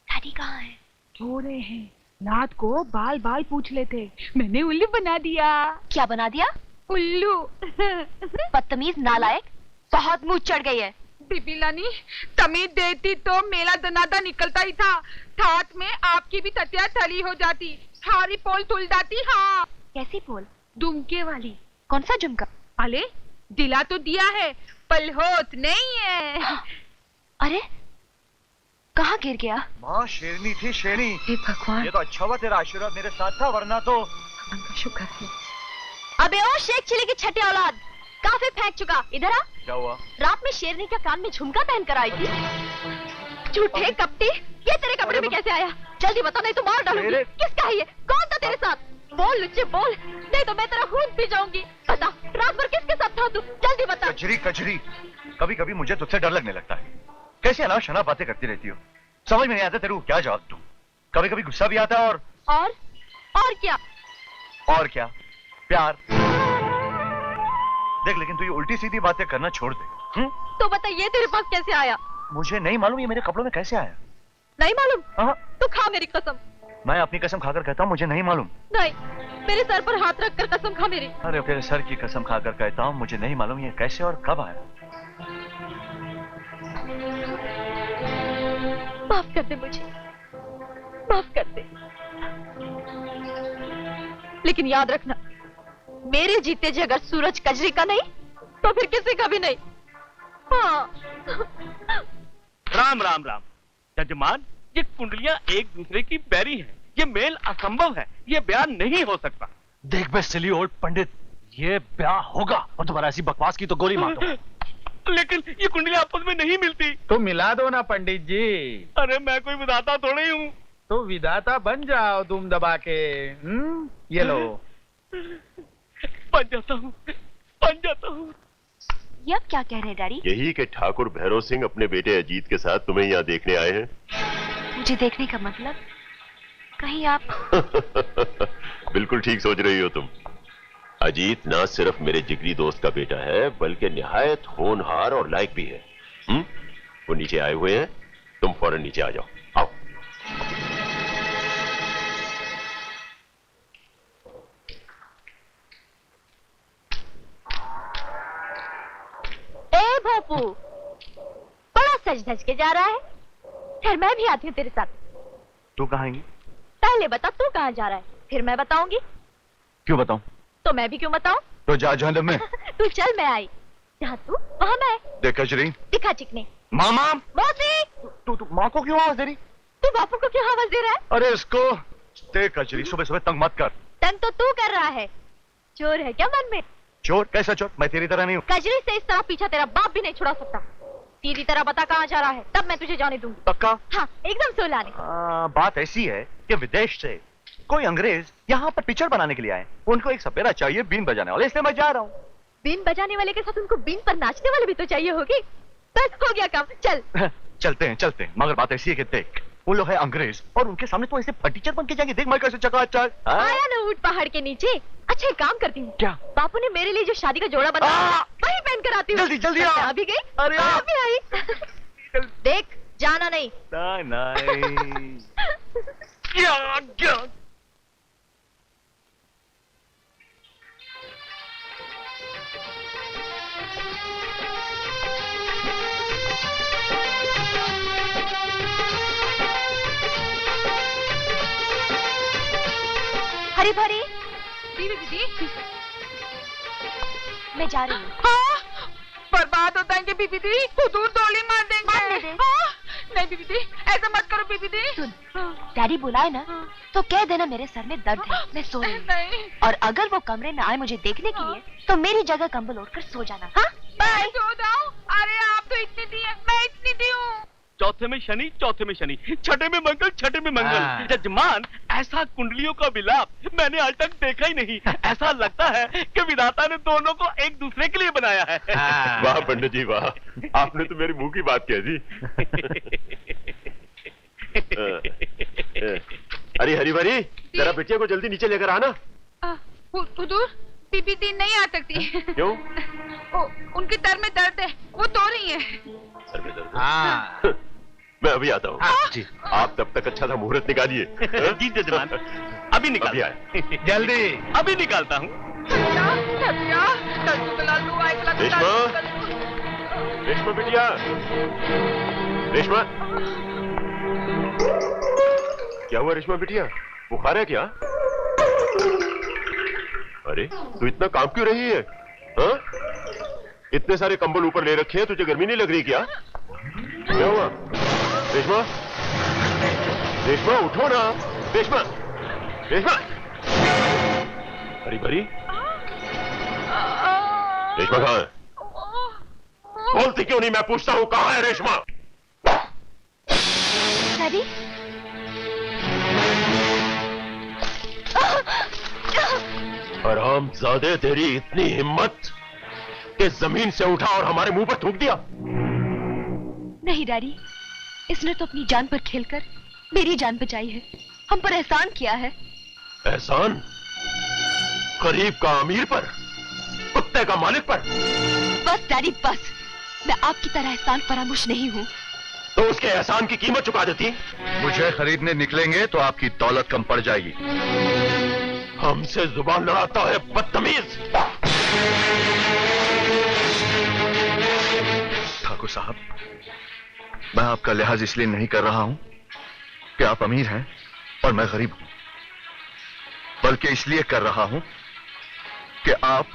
डैडी कहाँ है? सो रहे हैं। रात को बाल बाल पूछ लेते, मैंने उल्लू बना दिया। क्या बना दिया? उल्लू। बदतमीज, नालायक, बहुत मुंह चढ़ गई है। बीबी रानी, तमीज देती तो मेला दनादा निकलता ही था। हाथ में आपकी भी ततिया थली हो जाती, सारी पोल तुल जाती। हाँ। कैसी पोल? दुमके वाली। कौन सा झुमका? अले, दिला तो दिया है, पल होत नहीं है। अरे, कहाँ गिर गया? माँ शेरनी थी, शेरनी। हे भगवान, ये तो अच्छा हुआ तेरा आशीर्वाद मेरे साथ था, वरना तो। भगवान का शुक्र है। अबे ओ शेख चिली की छठी औलाद, काफी फेंक चुका, इधर आ। क्या हुआ? रात में शेरनी के कान में झुमका पहन कर आई थी। झूठे कपटी, ये तेरे कपड़े में कैसे आया? जल्दी बता, नहीं तो मार डालूंगी। किसका है ये? कौन था तेरे साथ? बोल लुच्चे बोल, नहीं तो मैं तेरा खून पी जाऊंगी। बता, रात भर किसके साथ था तू? जल्दी बता। कजरी कजरी, कभी कभी मुझे तुझसे डर लगने लगता है। कैसे अनाप शनाप बातें करती रहती हो, समझ में नहीं आता तेरे को क्या जवाब दूं। कभी कभी गुस्सा भी आता है और क्या? और क्या? प्यार। देख, लेकिन तू ये उल्टी सीधी बातें करना छोड़ दे। तो बता, ये तेरे पास कैसे आया? मुझे नहीं मालूम ये मेरे कपड़ों में कैसे आया। नहीं मालूम? हाँ। तो खा मेरी कसम। मैं अपनी कसम खाकर कहता हूँ मुझे नहीं मालूम। नहीं, मेरे सर पर हाथ रख कर कसम खा मेरी। अरे तेरे सर की कसम खाकर कहता हूँ मुझे नहीं मालूम ये कैसे और कब आया। माफ कर दे मुझे, माफ कर दे। लेकिन याद रखना, मेरे जीते जी अगर सूरज कजरी का नहीं तो फिर किसी का भी नहीं। हाँ। राम राम राम। जजमान, ये कुंडलियां एक दूसरे की बैरी हैं। ये मेल असंभव है, ये ब्याह नहीं हो सकता। देख बे सिली ओल्ड पंडित, ये ब्याह होगा और तुम्हारा ऐसी बकवास की तो गोली मार दूंगा। लेकिन ये कुंडलियां आपस में नहीं मिलती। तो मिला दो ना पंडित जी। अरे मैं कोई विधाता थोड़ी हूँ। तो विधाता बन जाओ दुम दबा के। ये लो। बन जाता हूँ, बन जाता हूँ। ये अब क्या कह रहे हैं डैडी? यही कि ठाकुर भैरव सिंह अपने बेटे अजीत के साथ तुम्हें यहाँ देखने आए हैं। मुझे देखने का मतलब? कहीं आप बिल्कुल ठीक सोच रही हो तुम। अजीत ना सिर्फ मेरे जिगरी दोस्त का बेटा है, बल्कि निहायत होनहार और लायक भी है। वो नीचे आए हुए हैं, तुम फौरन नीचे आ जाओ। आओ। ए भोपू, बड़ा सज धज के जा रहा है। फिर मैं भी आती हूँ तेरे साथ। तू कहाँ आएंगी? पहले बता तू कहाँ जा रहा है, फिर मैं बताऊंगी। क्यों बताऊं? तो मैं भी क्यों बताऊं? तो जा जहन्नम में। तू चल, मैं आई। जहाँ तू वहाँ मैं। देख कचरी। दिखा चिकने। मामा। मौसी। तू माँ को क्यों आवाज दे रही? तू बापू को क्यों आवाज दे रहा है? अरे इसको देख कचरी, सुबह सुबह तंग मत कर। तंग तो तू कर रहा है। चोर है क्या मन में? चोर? कैसा चोर? मैं तेरी तरह नहीं हूँ। कजरी से इस तरह पीछा तेरा बाप भी नहीं छुड़ा सकता। सीधी तरह बता कहाँ जा रहा है, तब मैं तुझे जाने दूंगी। पक्का? हाँ, एकदम सोलाने। बात ऐसी है कि विदेश से कोई अंग्रेज यहाँ पर पिक्चर बनाने के लिए आए। उनको एक सपेरा चाहिए बीन बजाने वाले, इसलिए मैं जा रहा हूँ। बीन बजाने वाले के साथ उनको बीन पर नाचने वाले भी तो चाहिए होगी। बस हो गया काम, चल। चलते हैं, मगर बात ऐसी है कि देख, वो लोग है अंग्रेज और उनके सामने तो ऐसे फटीचर बन के जाएंगे। देख मैं कैसे चकाचक। आया ना ऊंट पहाड़ के नीचे। अच्छा एक काम करती हूँ। क्या? बापू ने मेरे लिए जो शादी का जोड़ा बनाया वही पहन कर आती हूँ। जल्दी आ। अभी गई? अरे अभी आई। देख, जाना नहीं। नहीं। क्या? हरी भरी दीदी, मैं जा रही हूँ। हाँ, बर्बाद हो जाएंगे बीबी दी, हुजूर गोली मार देंगे। हाँ, नहीं बीबी दी, ऐसा मत करो बीबी दी। सुन, डैडी बुलाए ना तो कह देना मेरे सर में दर्द है, मैं सो रही हूँ। और अगर वो कमरे में आए मुझे देखने के लिए तो मेरी जगह कंबल ओढ़कर सो जाना। हाँ, बाय। सो जाओ। अरे आप तो इतनी दी है, मैं इतनी दी हूँ। चौथे में शनि, छठे में मंगल, छठे में मंगल। जजमान, ऐसा कुंडलियों का मिलाप मैंने आज तक देखा ही नहीं। ऐसा लगता है कि विधाता ने दोनों को एक दूसरे के लिए बनाया है। वाह पंडित जी वाह, आपने तो मेरे मुंह की बात कह दी। अरे हरी भरी, जरा बिटिया को जल्दी नीचे लेकर आना। हुजूर, बीबी दी नहीं आ सकती। क्यों? उनके सर में दर्द है, वो तो रही है। सर में दर्द? हाँ। मैं अभी आता हूँ। जी। आप तब तक अच्छा सा मुहूर्त निकालिए। जी जजमान, अभी निकाल आए। जल्दी। अभी निकालता हूँ। रेशमा, रेशमा बिटिया, रेशमा। क्या हुआ रेशमा बिटिया, बुखार है क्या? अरे तू इतना काम क्यों रही है? हाँ? इतने सारे कंबल ऊपर ले रखे हैं, तुझे गर्मी नहीं लग रही क्या? क्या हुआ? रेशमा, रेशमा उठो ना। रेशमा, रेशमा। हरी भरी, रेशमा कहाँ है? बोलती क्यों नहीं? मैं पूछता हूँ कहाँ है रेशमा? डैडी? हरामजादे, तेरी इतनी हिम्मत कि जमीन से उठा और हमारे मुंह पर थूक दिया। नहीं डैडी, इसने तो अपनी जान पर खेलकर मेरी जान बचाई है, हम पर एहसान किया है। एहसान? गरीब का अमीर पर, कुत्ते का मालिक पर? बस डैडी बस, मैं आपकी तरह एहसान फरामोश नहीं हूँ। तो उसके एहसान की कीमत चुका देती। मुझे खरीदने निकलेंगे तो आपकी दौलत कम पड़ जाएगी। हमसे जुबान लड़ाता है बदतमीज। ठाकुर साहब, मैं आपका लिहाज इसलिए नहीं कर रहा हूं कि आप अमीर हैं और मैं गरीब हूं, बल्कि इसलिए कर रहा हूं कि आप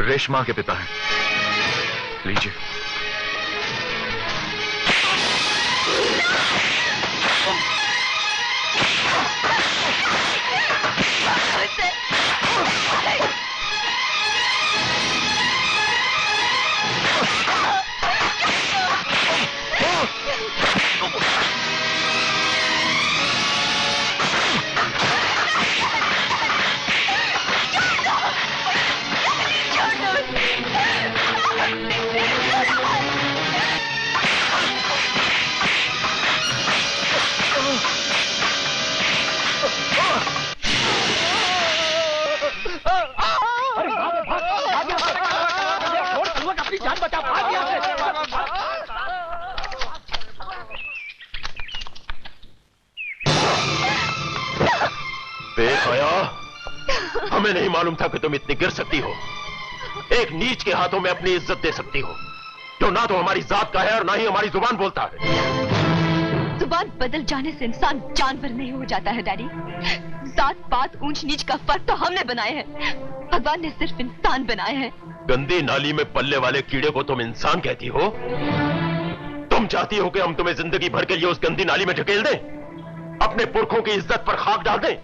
रेशमा के पिता हैं। लीजिए। हमें नहीं मालूम था कि तुम इतनी गिर सकती हो। एक नीच के हाथों में अपनी इज्जत दे सकती हो, जो ना तो हमारी जात का है और ना ही हमारी जुबान बोलता है। जुबान बदल जाने से इंसान जानवर नहीं हो जाता है डैडी। जात पात ऊंच नीच का फर्क तो हमने बनाए हैं, भगवान ने सिर्फ इंसान बनाए हैं। गंदी नाली में पलने वाले कीड़े को तुम इंसान कहती हो? तुम चाहती हो कि हम तुम्हें जिंदगी भर के लिए उस गंदी नाली में ढकेल दें, अपने पुरखों की इज्जत पर खाक डाल दें,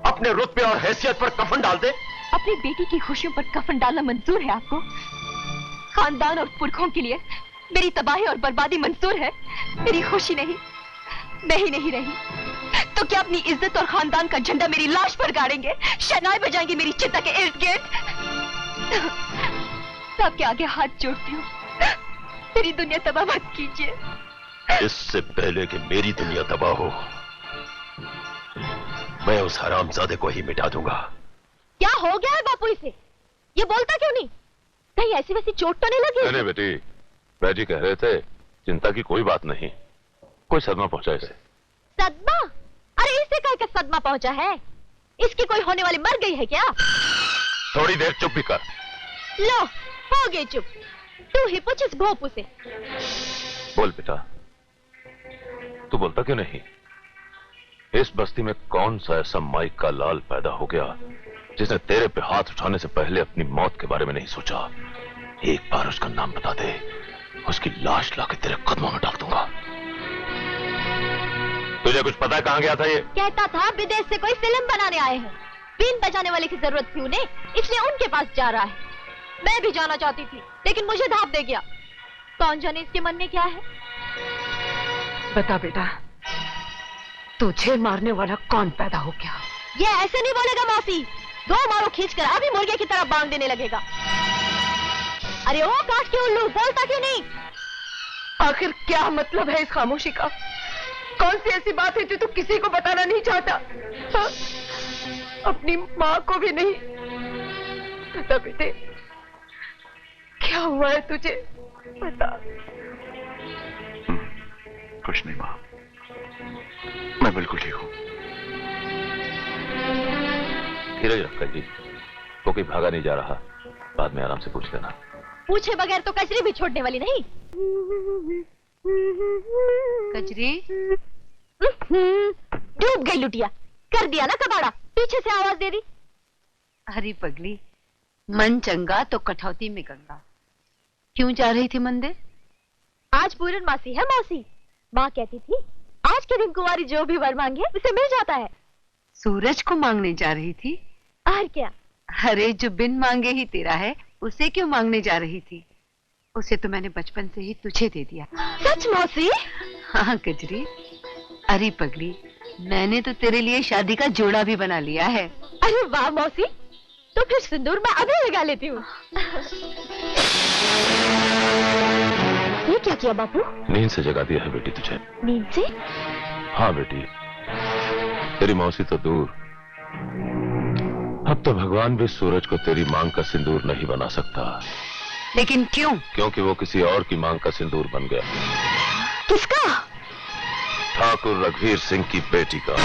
अपने रुतबे और हैसियत पर कफन डाल दे? अपनी बेटी की खुशियों पर कफन डालना मंजूर है आपको? खानदान और पुरखों के लिए मेरी तबाही और बर्बादी मंजूर है, मेरी खुशी नहीं? मैं ही नहीं रही तो क्या अपनी इज्जत और खानदान का झंडा मेरी लाश पर गाड़ेंगे, शहनाई बजाएंगे मेरी चिता के इर्द गिर्द? आपके आगे हाथ जोड़ती हूँ, मेरी दुनिया तबाह मत कीजिए। इससे पहले कि मेरी दुनिया तबाह हो, मैं उस हरामजादे को ही मिटा दूंगा। क्या हो गया है बापू इसे? ये बोलता क्यों नहीं? कहीं ऐसी वैसी चोट तो नहीं लगी? नहीं बेटी, बैजी कह रहे थे चिंता की कोई बात नहीं, कोई सदमा पहुंचा इसे। सदमा? अरे इसे कहीं का सदमा पहुंचा है? इसकी कोई होने वाली मर गई है क्या? थोड़ी देर चुप भी कर। लो हो गई चुप, तू ही पूछ इस भोपू से। बोल बेटा, तू बोलता क्यों नहीं? इस बस्ती में कौन सा ऐसा माइक का लाल पैदा हो गया जिसने तेरे पे हाथ उठाने से पहले अपनी मौत के बारे में नहीं सोचा? एक बार उसका नाम बता दे, उसकी लाश लाके तेरे कदमों में डाल दूंगा। तुझे कुछ पता है कहां गया था ये? कहता था विदेश से कोई फिल्म बनाने आए हैं, बीन बजाने वाले की जरूरत थी उन्हें, इसलिए उनके पास जा रहा है। मैं भी जाना चाहती थी लेकिन मुझे धाप दे गया। कौन जाने इसके मन में क्या है? बता बेटा, तुझे मारने वाला कौन पैदा हो गया? ये ऐसे नहीं बोलेगा मौसी, दो मारो खींचकर अभी मुर्गे की तरह बांध देने लगेगा। अरे ओ काट के उल्लू, बोलता क्यों नहीं? आखिर क्या मतलब है इस खामोशी का? कौन सी ऐसी बात है जो तू किसी को बताना नहीं चाहता? हाँ? अपनी माँ को भी नहीं? बता बेटे, क्या हुआ है तुझे? बता। कुछ नहीं माँ, मैं बिल्कुल ठीक हूँ। धीरज रखकर जी, तो कोई भागा नहीं जा रहा, बाद में आराम से पूछ लेना। पूछे बगैर तो कचरी भी छोड़ने वाली नहीं। कचरी डूब गई लुटिया, कर दिया ना कबाड़ा, पीछे से आवाज दे दी। अरे पगली, मन चंगा तो कठौती में गंगा। क्यों जा रही थी मंदिर? आज पूरन मासी है मौसी, माँ कहती थी आज के दिन कुंवारी जो भी वर मांगे उसे मिल जाता है। सूरज को मांगने जा रही थी? और क्या? अरे जो बिन मांगे ही तेरा है, उसे क्यों मांगने जा रही थी? उसे तो मैंने बचपन से ही तुझे दे दिया। सच मौसी? हाँ कजरी। अरे पगली, मैंने तो तेरे लिए शादी का जोड़ा भी बना लिया है। अरे वाह मौसी, तो फिर सिंदूर मैं अभी लगा लेती हूँ। ये क्या किया बापू? नींद से जगा दिया है बेटी तुझे। नींद से? हाँ बेटी, तेरी मौसी तो दूर, अब तो भगवान भी सूरज को तेरी मांग का सिंदूर नहीं बना सकता। लेकिन क्यों? क्योंकि वो किसी और की मांग का सिंदूर बन गया। किसका? ठाकुर रघुवीर सिंह की बेटी का।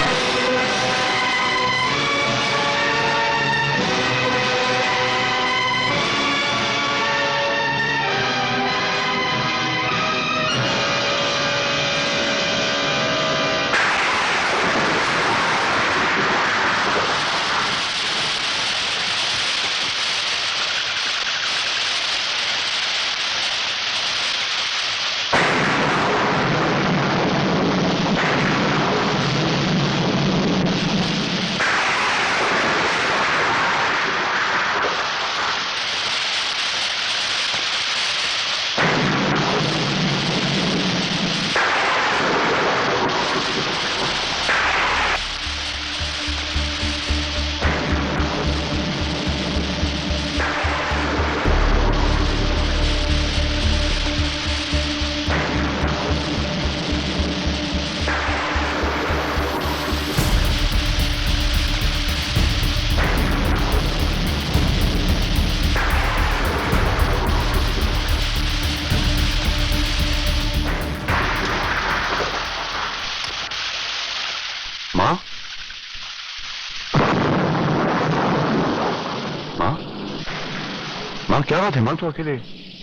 माँ क्या बात है माँ, तो अकेले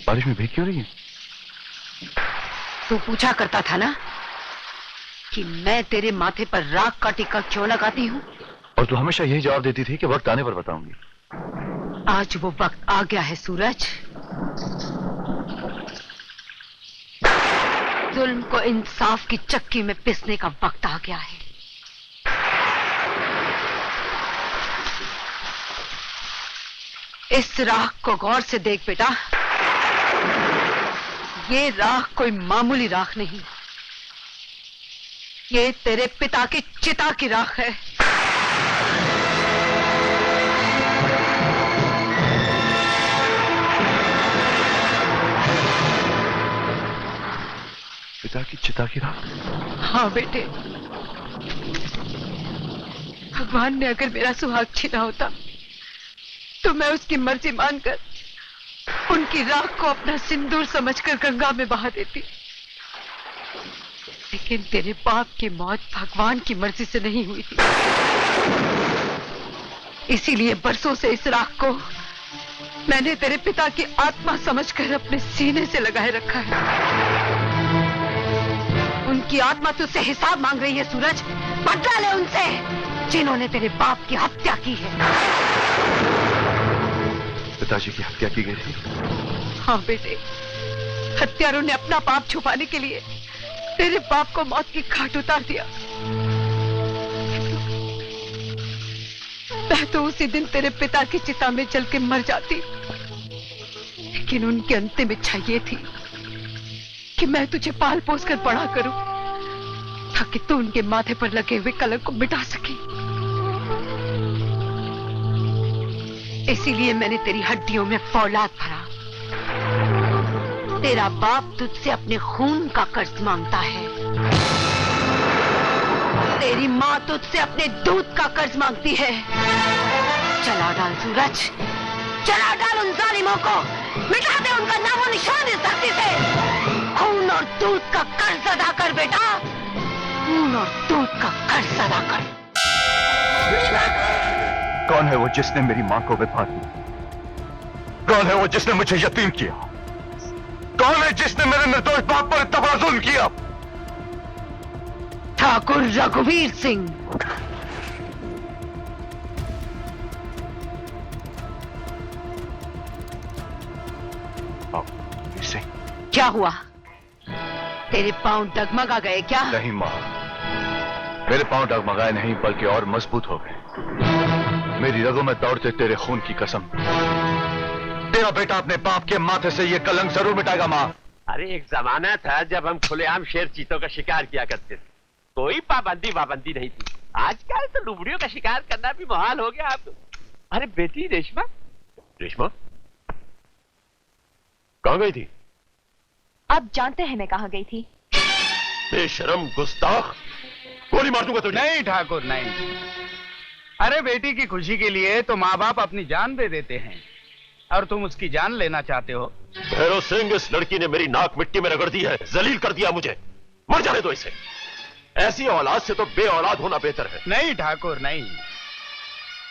बारिश में भीग क्यों रही है? तू पूछा करता था ना कि मैं तेरे माथे पर राख का टीका क्यों लगाती हूँ, और तू हमेशा यही जवाब देती थी कि वक्त आने पर बताऊंगी। आज वो वक्त आ गया है सूरज। जुल्म को इंसाफ की चक्की में पिसने का वक्त आ गया है। इस राख को गौर से देख बेटा, ये राख कोई मामूली राख नहीं, ये तेरे पिता की चिता की राख है। पिता की चिता की राख? हाँ बेटे, भगवान ने अगर मेरा सुहाग छीना होता तो मैं उसकी मर्जी मानकर उनकी राख को अपना सिंदूर समझकर गंगा में बहा देती। लेकिन तेरे बाप की मौत भगवान की मर्जी से नहीं हुई थी, इसीलिए बरसों से इस राख को मैंने तेरे पिता की आत्मा समझकर अपने सीने से लगाए रखा है। उनकी आत्मा तुझसे हिसाब मांग रही है सूरज, बदला ले उनसे जिन्होंने तेरे बाप की हत्या की है। पिताजी की हत्या की गई थी? हाँ बेटे, हत्यारों ने अपना पाप छुपाने के लिए तेरे बाप को मौत की घाट उतार दिया। मैं तो उसी दिन तेरे पिता की चिता में जल के मर जाती, लेकिन उनकी अंतिम इच्छा ये थी कि मैं तुझे पाल पोस कर बड़ा करूं ताकि तू उनके माथे पर लगे हुए कलंक को मिटा सके। इसीलिए मैंने तेरी हड्डियों में फौलाद भरा। तेरा बाप तुझसे अपने खून का कर्ज मांगता है, तेरी माँ तुझसे अपने दूध का कर्ज मांगती है। चला डाल सूरज, चला डाल उन जालिमों को, मिटा दे उनका नामो निशान इस धरती से। खून और दूध का कर्ज अदा कर बेटा, खून और दूध का कर्ज अदा कर। कौन है वो जिसने मेरी मां को विधवा दी? कौन है वो जिसने मुझे यतीम किया? कौन है जिसने मेरे निर्दोष बाप पर इतना बड़ा जुल्म किया? ठाकुर रघुवीर सिंह। क्या हुआ? तेरे पांव डगमगा गए क्या? नहीं मां, मेरे पांव डगमगाए नहीं बल्कि और मजबूत हो गए। मेरी रगों में दौड़ते तेरे खून की कसम, तेरा बेटा अपने बाप के माथे से ये कलंक जरूर मिटाएगा मां। अरे एक जमाना था जब हम खुलेआम शेर चीतों का शिकार किया करते थे, कोई पाबंदी नहीं थी। आजकल तो लुबड़ियों का शिकार करना भी मुहाल हो गया। आप अरे बेटी रेशमा, रेशमा कहां गई थी? आप जानते हैं मैं कहां गई थी? बेशरम गुस्ताख, गोली मार दूंगा तुझे। नहीं ठाकुर नहीं, अरे बेटी की खुशी के लिए तो माँ बाप अपनी जान दे देते हैं, और तुम उसकी जान लेना चाहते हो। भैरव सिंह, इस लड़की ने मेरी नाक मिट्टी में रगड़ दी है, जलील कर दिया मुझे। मर जाने दो इसे। ऐसी औलाद से तो बे औलाद होना बेहतर है। नहीं ठाकुर नहीं,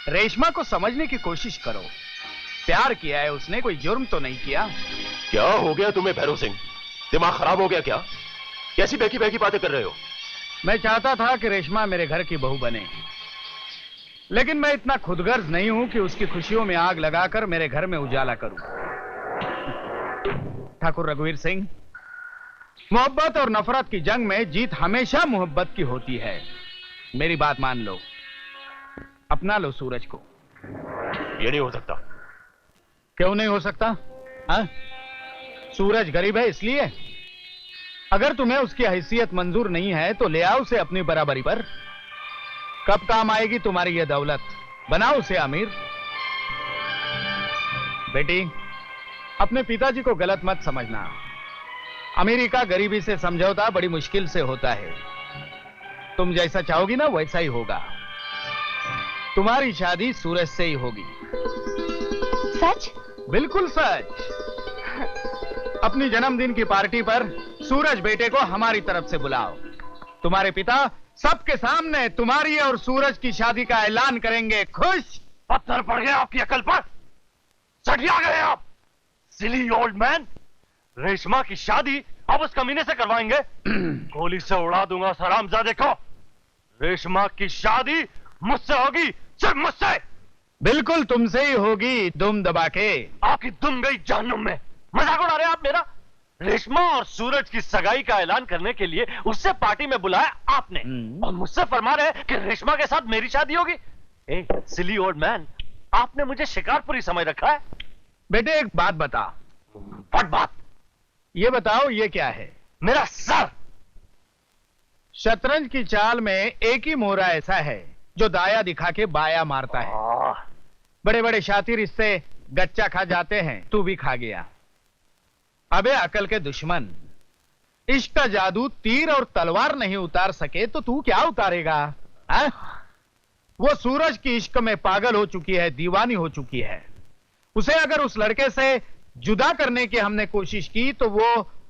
रेशमा को समझने की कोशिश करो। प्यार किया है उसने, कोई जुर्म तो नहीं किया। क्या हो गया तुम्हें भैरव सिंह? दिमाग खराब हो गया क्या? कैसी बहकी बहकी बातें कर रहे हो? मैं चाहता था कि रेशमा मेरे घर की बहू बने, लेकिन मैं इतना खुदगर्ज नहीं हूं कि उसकी खुशियों में आग लगाकर मेरे घर में उजाला करूं। ठाकुर रघुवीर सिंह, मोहब्बत और नफरत की जंग में जीत हमेशा मोहब्बत की होती है। मेरी बात मान लो, अपना लो सूरज को। ये नहीं हो सकता। क्यों नहीं हो सकता? हाँ? सूरज गरीब है इसलिए? अगर तुम्हें उसकी हैसियत मंजूर नहीं है तो ले आओ उसे अपनी बराबरी पर। कब काम आएगी तुम्हारी यह दौलत? बनाओ उसे अमीर। बेटी, अपने पिताजी को गलत मत समझना। अमीरी का गरीबी से समझौता बड़ी मुश्किल से होता है। तुम जैसा चाहोगी ना वैसा ही होगा। तुम्हारी शादी सूरज से ही होगी। सच? बिल्कुल सच। अपनी जन्मदिन की पार्टी पर सूरज बेटे को हमारी तरफ से बुलाओ। तुम्हारे पिता सबके सामने तुम्हारी और सूरज की शादी का ऐलान करेंगे। खुश? पत्थर पड़ गए आपकी अकल पर? सठिया गए आप? सिली ओल्ड मैन, रेशमा की शादी अब उस कमीने से करवाएंगे? गोली से उड़ा दूंगा उस हरामजादे को। रेशमा की शादी मुझसे होगी, सिर्फ मुझसे। बिल्कुल तुमसे ही होगी, दुम दबा के। आपकी दुम गई जहन्नुम में। मजाक उड़ा रहे हैं आप मेरा? रेशमा और सूरज की सगाई का ऐलान करने के लिए उससे पार्टी में बुलाया आपने, और मुझसे फरमा रहे हैं कि रेशमा के साथ मेरी शादी होगी। ए सिली ओल्ड मैन, आपने मुझे शिकारपुरी समझ रखा है? बेटे एक बात बता। व्हाट बात? ये बताओ ये क्या है? मेरा सर। शतरंज की चाल में एक ही मोहरा ऐसा है जो दाया दिखा के बाया मारता है। बड़े बड़े शातिर इससे गच्चा खा जाते हैं, तू भी खा गया। अबे अकल के दुश्मन, इश्क का जादू तीर और तलवार नहीं उतार सके तो तू क्या उतारेगा? हा? वो सूरज की इश्क में पागल हो चुकी है, दीवानी हो चुकी है। उसे अगर उस लड़के से जुदा करने की हमने कोशिश की तो वो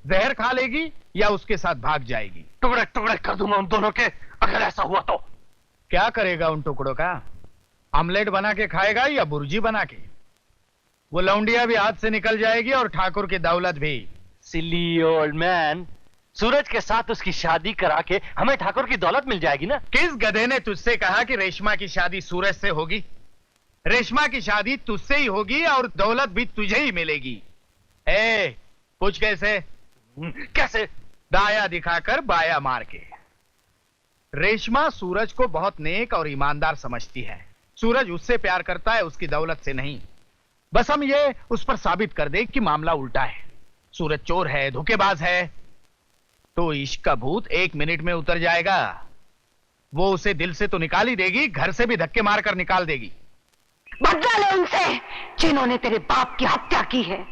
जहर खा लेगी या उसके साथ भाग जाएगी। टुकड़े टुकड़े कर दूंगा उन दोनों के अगर ऐसा हुआ तो। क्या करेगा उन टुकड़ों का? आमलेट बना के खाएगा या बुर्जी बना के? वो लौंडिया भी हाथ से निकल जाएगी और ठाकुर की दौलत भी। सिली ओल्ड मैन, सूरज के साथ उसकी शादी करा के हमें ठाकुर की दौलत मिल जाएगी ना? किस गधे ने तुझसे कहा कि रेशमा की शादी सूरज से होगी? रेशमा की शादी तुझसे ही होगी और दौलत भी तुझे ही मिलेगी। पूछ कैसे? कैसे? दाया दिखाकर बाया मार के। रेशमा सूरज को बहुत नेक और ईमानदार समझती है। सूरज उससे प्यार करता है, उसकी दौलत से नहीं। बस हम ये उस पर साबित कर दे कि मामला उल्टा है। सूरज चोर है, धोखेबाज है, तो इश्क का भूत 1 मिनट में उतर जाएगा। वो उसे दिल से तो निकाल ही देगी, घर से भी धक्के मारकर निकाल देगी। बदला ले उनसे जिन्होंने तेरे बाप की हत्या की है।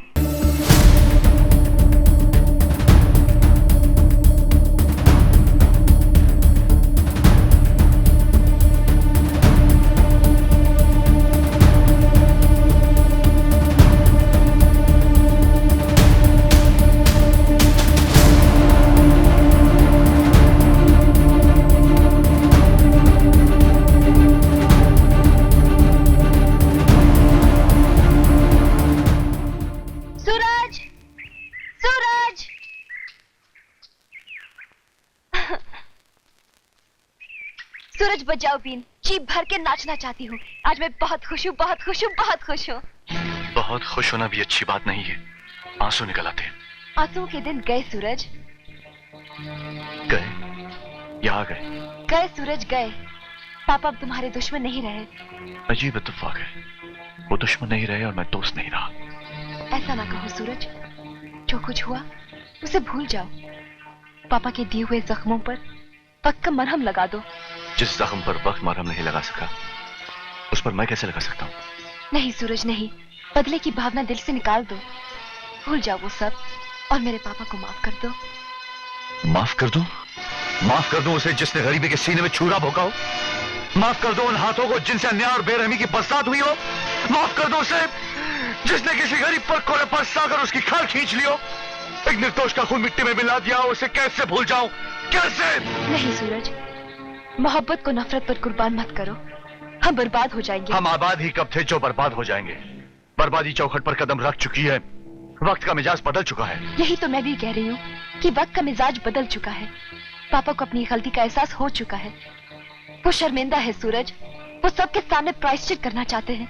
सूरज बजाओ बीन, जी भर के नाचना चाहती हूँ। आज मैं बहुत खुश हूँ, बहुत खुश हूँ, बहुत खुश हूँ। बहुत खुश होना भी अच्छी बात नहीं है, आंसू निकल आते हैं। आंसू के दिन गए सूरज, गए या आ गए? गए सूरज गए। पापा अब तुम्हारे दुश्मन नहीं रहे। अजीब इत्तेफाक है, वो दुश्मन नहीं रहे और मैं दोस्त नहीं रहा। ऐसा ना कहो सूरज, जो कुछ हुआ उसे भूल जाओ। पापा के दिए हुए जख्मों पर वक्त का मरहम लगा दो। जिस जख्म पर वक्त मरहम नहीं लगा सका, उस पर मैं कैसे लगा सकता हूँ? नहीं सूरज नहीं, बदले की भावना दिल से निकाल दो। भूल जाओ वो सब और मेरे पापा को माफ कर दो। माफ कर दूं? माफ कर दूं उसे जिसने गरीबी के सीने में छुरा भोंका हो? माफ कर दो उन हाथों को जिनसे अन्याय और बेरहमी की बरसात हुई हो? माफ कर दो उसे जिसने किसी गरीब पर कोड़े पर साकर उसकी खाल खींच लियो? एक निर्दोष का खून मिट्टी में मिला दिया, उसे कैसे भूल जाऊं? कैसे? नहीं सूरज, मोहब्बत को नफरत पर कुर्बान मत करो, हम बर्बाद हो जाएंगे। हम आबाद ही कब थे जो बर्बाद हो जाएंगे? बर्बादी चौखट पर कदम रख चुकी है, वक्त का मिजाज बदल चुका है। यही तो मैं भी कह रही हूँ कि वक्त का मिजाज बदल चुका है। पापा को अपनी गलती का एहसास हो चुका है। वो शर्मिंदा है सूरज, वो सबके सामने प्रायश्चित करना चाहते हैं।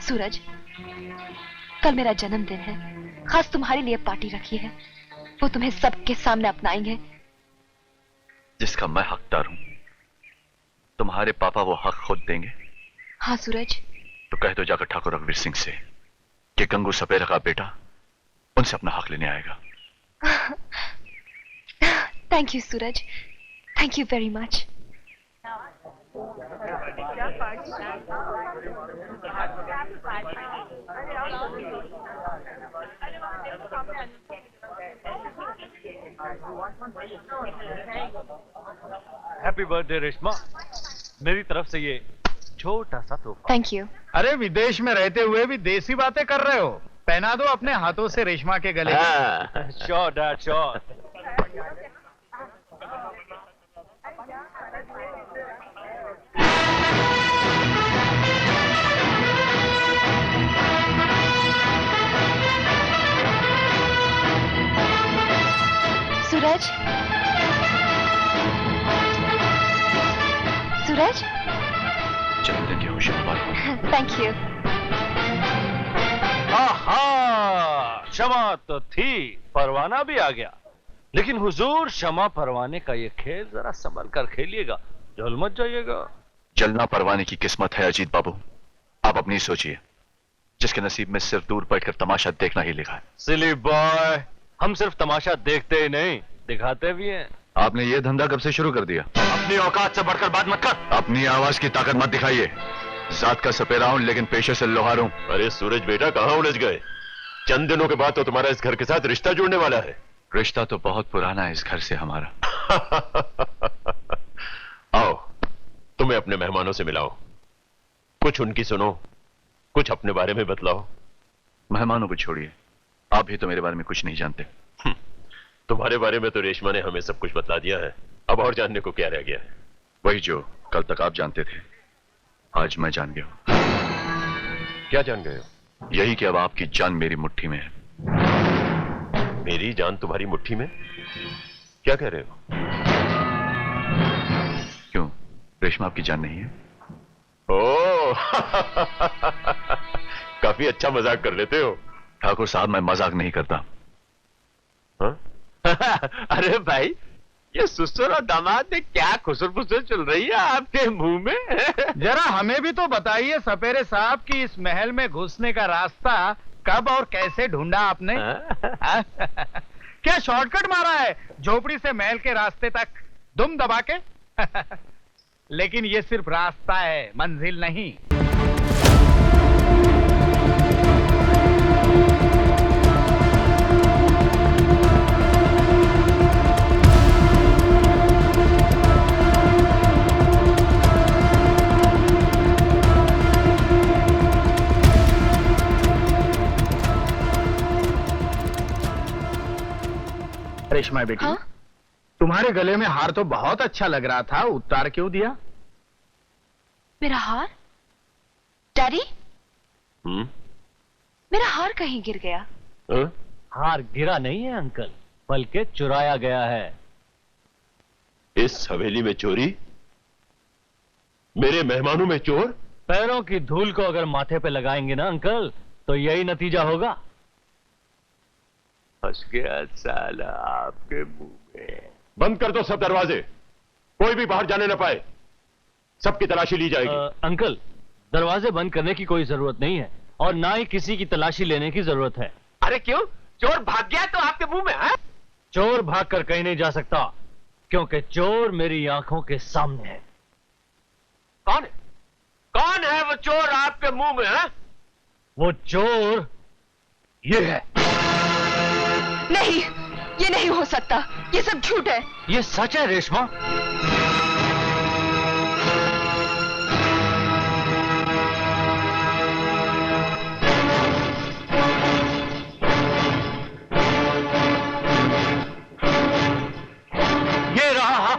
सूरज, कल मेरा जन्मदिन है, खास तुम्हारे लिए पार्टी रखी है। वो तुम्हें सबके सामने अपनाएंगे। जिसका मैं हकदार हूं, तुम्हारे पापा वो हक खुद देंगे? हाँ सूरज। तो कह दो जाकर ठाकुर रघुवीर सिंह से कि गंगू सपेरा का बेटा उनसे अपना हक लेने आएगा। Thank you Suraj, thank you very much. Happy birthday Reshma, मेरी तरफ से ये छोटा सा तोहफा। Thank you. अरे विदेश में रहते हुए भी देसी बातें कर रहे हो, पहना दो अपने हाथों से रेशमा के गले। Sure dad, sure. सूरज, जन्मदिन की खुशी मुबारक। Thank you. आहा, क्षमा तो थी, परवाना भी आ गया। लेकिन हुजूर, क्षमा परवाने का ये खेल जरा संभल कर खेलिएगा, जल मत जाइएगा। जलना परवाने की किस्मत है अजीत बाबू, आप अपनी सोचिए। जिसके नसीब में सिर्फ दूर बैठकर तमाशा देखना ही लिखा है। सिली बॉय, हम सिर्फ तमाशा देखते ही नहीं, दिखाते भी हैं। आपने ये धंधा कब से शुरू कर दिया? अपनी औकात से बढ़कर बात मत कर। अपनी आवाज की ताकत मत दिखाइए। जात का सपेरा हूं लेकिन पेशे से लोहार हूं। अरे सूरज बेटा, कहाँ उलझ गए? चंद दिनों के बाद तो तुम्हारा इस घर के साथ रिश्ता जुड़ने वाला है। रिश्ता तो बहुत पुराना है इस घर से हमारा। आओ, तुम्हें अपने मेहमानों से मिलाओ, कुछ उनकी सुनो, कुछ अपने बारे में बतलाओ। मेहमानों को छोड़िए, आप भी तो मेरे बारे में कुछ नहीं जानते। तुम्हारे बारे में तो रेशमा ने हमें सब कुछ बतला दिया है, अब और जानने को क्या रह गया है? वही जो कल तक आप जानते थे, आज मैं जान गया हूं। क्या जान गए हो? यही कि अब आपकी जान मेरी मुट्ठी में है। मेरी जान तुम्हारी मुट्ठी में? क्या कह रहे हो? क्यों, रेशमा आपकी जान नहीं है? ओह, काफी अच्छा मजाक कर लेते हो। ठाकुर साहब, मैं मजाक नहीं करता। अरे भाई, ये ससुर और दामाद में क्या खुसर फुसर चल रही है आपके मुंह में? जरा हमें भी तो बताइए सपेरे साहब कि इस महल में घुसने का रास्ता कब और कैसे ढूंढा आपने? क्या शॉर्टकट मारा है झोपड़ी से महल के रास्ते तक दुम दबा के? लेकिन ये सिर्फ रास्ता है, मंजिल नहीं। रेशमा बेटी, हाँ? तुम्हारे गले में हार तो बहुत अच्छा लग रहा था, उतार क्यों दिया? मेरा हार? डैडी, मेरा हार कहीं गिर गया। हार गिरा नहीं है अंकल, बल्कि चुराया गया है। इस हवेली में चोरी? मेरे मेहमानों में चोर? पैरों की धूल को अगर माथे पे लगाएंगे ना अंकल, तो यही नतीजा होगा। फंस गया साला आपके मुंह में। बंद कर दो सब दरवाजे, कोई भी बाहर जाने न पाए। सबकी तलाशी ली जाएगी। अंकल, दरवाजे बंद करने की कोई जरूरत नहीं है और ना ही किसी की तलाशी लेने की जरूरत है। अरे क्यों? चोर भाग गया तो आपके मुंह में है? चोर भाग कर कहीं नहीं जा सकता, क्योंकि चोर मेरी आंखों के सामने है। कौन है? कौन है वो चोर आपके मुंह में है? वो चोर ये है। नहीं, ये नहीं हो सकता, ये सब झूठ है। ये सच है रेशमा। ये रहा।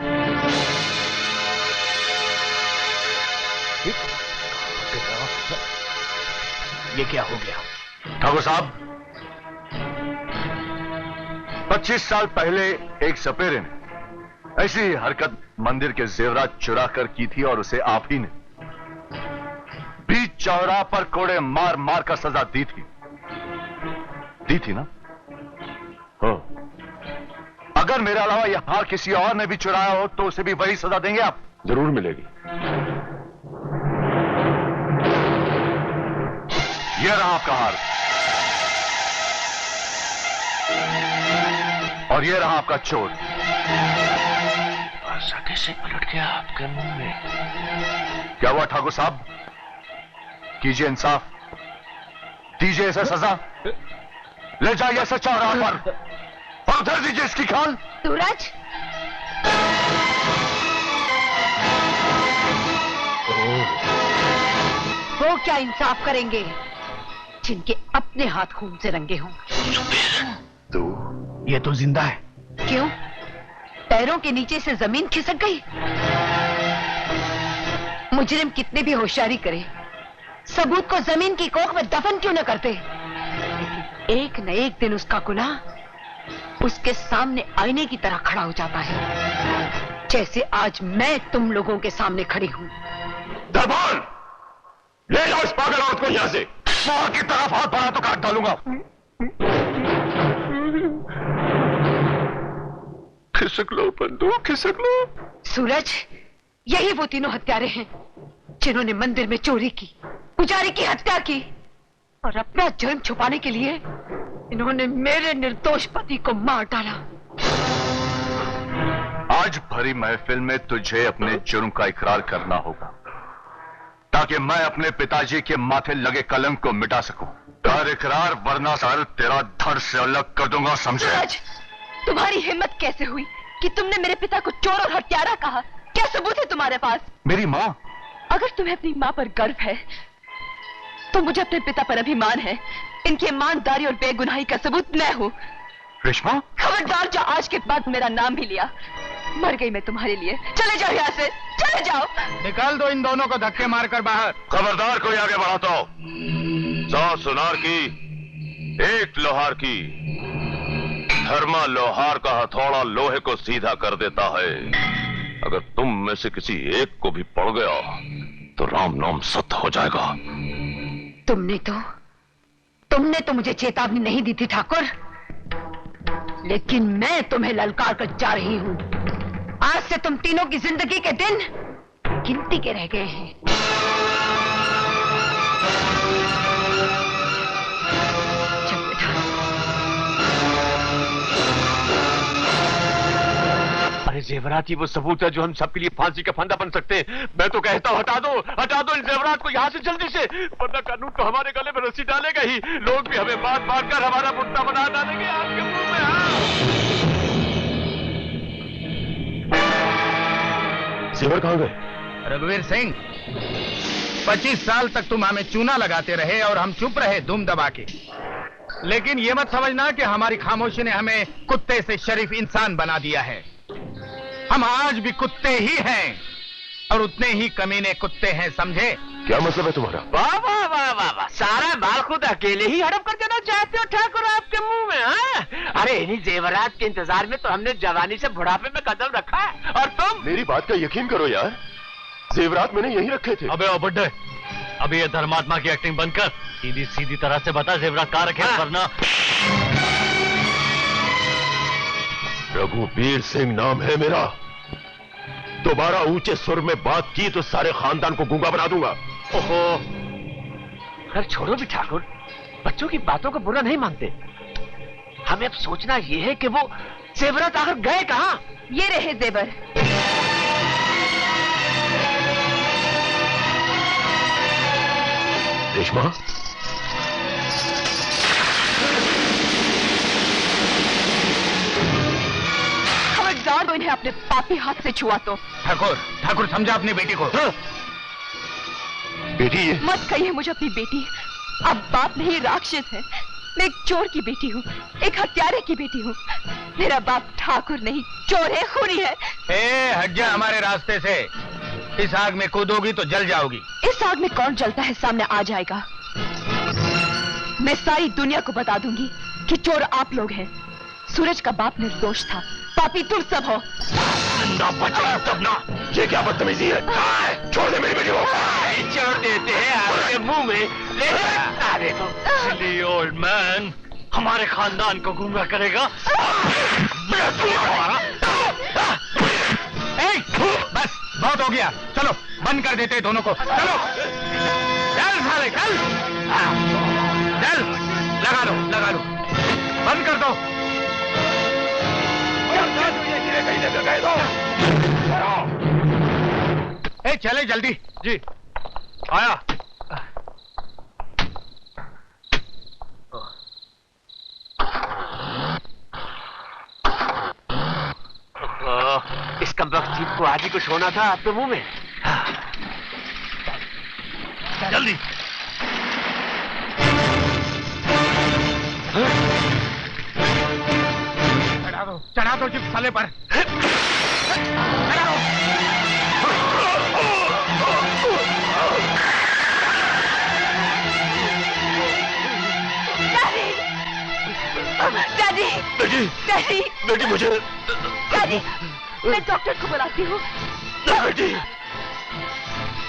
ये क्या हो गया? ठाकुर साहब, 25 साल पहले एक सपेरे ने ऐसी ही हरकत मंदिर के जेवरात चुरा कर की थी और उसे आप ही ने बीच चौराहे पर कोड़े मार मार कर सजा दी थी ना? हाँ। अगर मेरे अलावा यह हार किसी और ने भी चुराया हो तो उसे भी वही सजा देंगे आप? जरूर मिलेगी। यह रहा आपका हार और यह रहा आपका चोर। ऐसा कैसे पलट गया आपके मुंह में? क्या हुआ ठाकुर साहब? कीजिए इंसाफ, दीजिए इसे सजा, ले जाइए इसे चौराहे पर और धर दीजिए इसकी खाल। सूरज, वो क्या इंसाफ करेंगे जिनके अपने हाथ खून से रंगे हों? तो ये तो जिंदा है। क्यों? पैरों के नीचे से जमीन खिसक गई? मुजरिम कितने भी होशियारी करे, सबूत को जमीन की कोख में दफन क्यों न करते? लेकिन एक न एक दिन उसका गुनाह उसके सामने आईने की तरह खड़ा हो जाता है, जैसे आज मैं तुम लोगों के सामने खड़ी हूं। दरबार, ले जाओ इस पागल औरत को यहां से। मां की तरफ हाथ बढ़ा तो काट डालूंगा। खिसक लो बंदूक, खिसक लो। सूरज, यही वो तीनों हत्यारे हैं जिन्होंने मंदिर में चोरी की, पुजारी की हत्या की, और अपना जुर्म छुपाने के लिए इन्होंने मेरे निर्दोष पति को मार डाला। आज भरी महफिल में तुझे अपने जुर्म का इकरार करना होगा, ताकि मैं अपने पिताजी के माथे लगे कलंक को मिटा सकूं। कर इकरार, वरना सर तेरा धड़ से अलग कर दूंगा, समझे? सूरज, तुम्हारी हिम्मत कैसे हुई कि तुमने मेरे पिता को चोर और हत्यारा कहा? क्या सबूत है तुम्हारे पास? मेरी माँ। अगर तुम्हें अपनी माँ पर गर्व है तो मुझे अपने पिता पर अभिमान है। इनकी ईमानदारी और बेगुनाही का सबूत मैं हूँ। रेशमा, खबरदार जो आज के बाद मेरा नाम भी लिया। मर गई मैं तुम्हारे लिए। चले जाओ यहाँ से, चले जाओ। निकाल दो इन दोनों को धक्के मारकर बाहर। खबरदार कोई आगे बढ़ाता हो। 100 सुनार की, 1 लोहार की। धर्मा लोहार का हथौड़ा लोहे को सीधा कर देता है। अगर तुम में से किसी एक को भी पड़ गया तो राम नाम सत्य हो जाएगा। तुमने तो मुझे चेतावनी नहीं दी थी ठाकुर, लेकिन मैं तुम्हें ललकार कर जा रही हूं। आज से तुम तीनों की जिंदगी के दिन गिनती के रह गए हैं। अरे जेवरात ही वो सबूत है जो हम सबके लिए फांसी का फंदा बन सकते हैं। मैं तो कहता हूँ हटा दो इन जेवरात को यहाँ से जल्दी से, वरना कानून तो हमारे गले में रस्सी डालेगा ही। लोग भी हमें मार मार कर हमारा मुद्दा बना डालेंगे आपके मुंह में। जेवर कहाँ गए? रघुवीर सिंह, 25 साल तक तुम हमें चूना लगाते रहे और हम चुप रहे दुम दबा के। लेकिन ये मत समझना कि हमारी खामोशी ने हमें कुत्ते से शरीफ इंसान बना दिया है। हम आज भी कुत्ते ही हैं और उतने ही कमीने कुत्ते हैं, समझे? क्या मतलब है तुम्हारा? वाह वाह वाह वाह वाह, सारा बाल खुद अकेले ही हड़प कर देना चाहते हो ठाकुर आपके मुंह में? हाँ? अरे इन्हीं जेवरात के इंतजार में तो हमने जवानी से बुढ़ापे में कदम रखा है, और तुम? मेरी बात का यकीन करो यार, जेवरात मैंने यही रखे थे। अबे ओ बुड्ढे, अभी ये धर्मात्मा की एक्टिंग बंद कर, सीधी तरह से बता जेवरात कहाँ रखे? वरना रघुवीर सिंह नाम है मेरा। दोबारा ऊंचे सुर में बात की तो सारे खानदान को गूंगा बना दूंगा। ओहो, खैर छोड़ो भी ठाकुर, बच्चों की बातों को बुरा नहीं मानते। हमें अब सोचना यह है कि वो जेवरात आखिर गए कहाँ? ये रहे जेवर। रेशमा, खबरदार तो इन्हें अपने पापी हाथ से छुआ तो। ठाकुर समझा अपनी बेटी को। हाँ? बेटी है? मत कहिए मुझे अपनी बेटी, अब बाप नहीं राक्षस है। मैं एक चोर की बेटी हूँ, एक हत्यारे की बेटी हूँ। मेरा बाप ठाकुर नहीं, चोर है, खूनी है। हट जा हमारे रास्ते से। इस आग में कूदोगी तो जल जाओगी। इस आग में कौन जलता है सामने आ जाएगा। मैं सारी दुनिया को बता दूंगी कि चोर आप लोग हैं। सूरज का बाप निर्दोष था, पापी तुम सब हो। ना बचा तब ना, ये क्या बदतमीजी है? छोड़ दे मेरी बेटी को। छोड़ देते हैं आपके मुंह में। अरे तो सिली ओल्ड मैन, हमारे खानदान को गुमराह करेगा। बस बहुत हो गया, चलो बंद कर देते दोनों को। चलो चल साले चल, चल लगा लो, बंद कर दो। चले जल्दी। जी आया। इस कमबख्त जीप को आज ही कुछ होना था आपके मुंह में। जल्दी। चढ़ा दो जीप साले पर। डैडी डैडी बेटी डैडी बेटी मुझे डैडी मैं डॉक्टर को बुलाती हूँ। नहीं बेटी,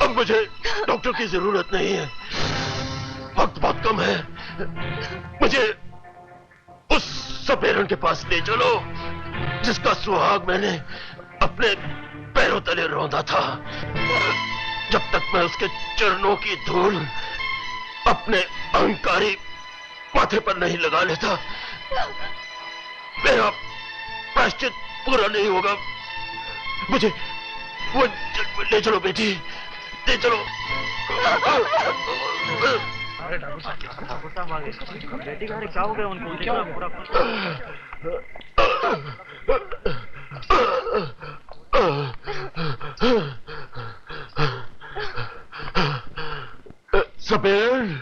अब मुझे डॉक्टर की जरूरत नहीं है, वक्त बहुत कम है। मुझे उस सपेरन के पास ले चलो जिसका सुहाग मैंने अपने पैरों तले रौंदा था। जब तक मैं उसके चरणों की धूल अपने अहंकारी माथे पर नहीं लगा लेता, मेरा प्रायश्चित पूरा नहीं होगा। मुझे वो ले चलो बेटी, ले चलो। अरे ठाकुर साहब आ गए। बेटी का क्या हो गया उनको? क्या पूरा सपेरन,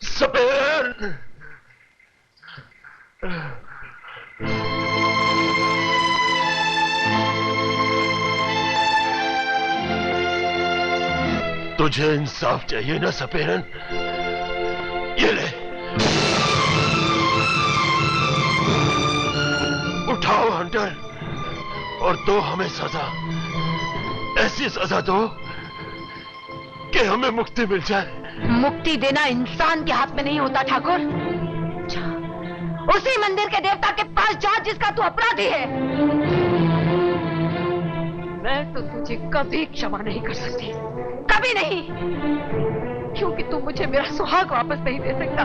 सपेरन। तुझे इंसाफ चाहिए ना सपेरन? ये ले, उठाओ हंटर और दो हमें सजा। ऐसी सजा दो कि हमें मुक्ति मिल जाए। मुक्ति देना इंसान के हाथ में नहीं होता ठाकुर। उसी मंदिर के देवता के पास जा जिसका तू अपराधी है। मैं तो तुझे कभी क्षमा नहीं कर सकती, कभी नहीं, क्योंकि तू मुझे मेरा सुहाग वापस नहीं दे सकता।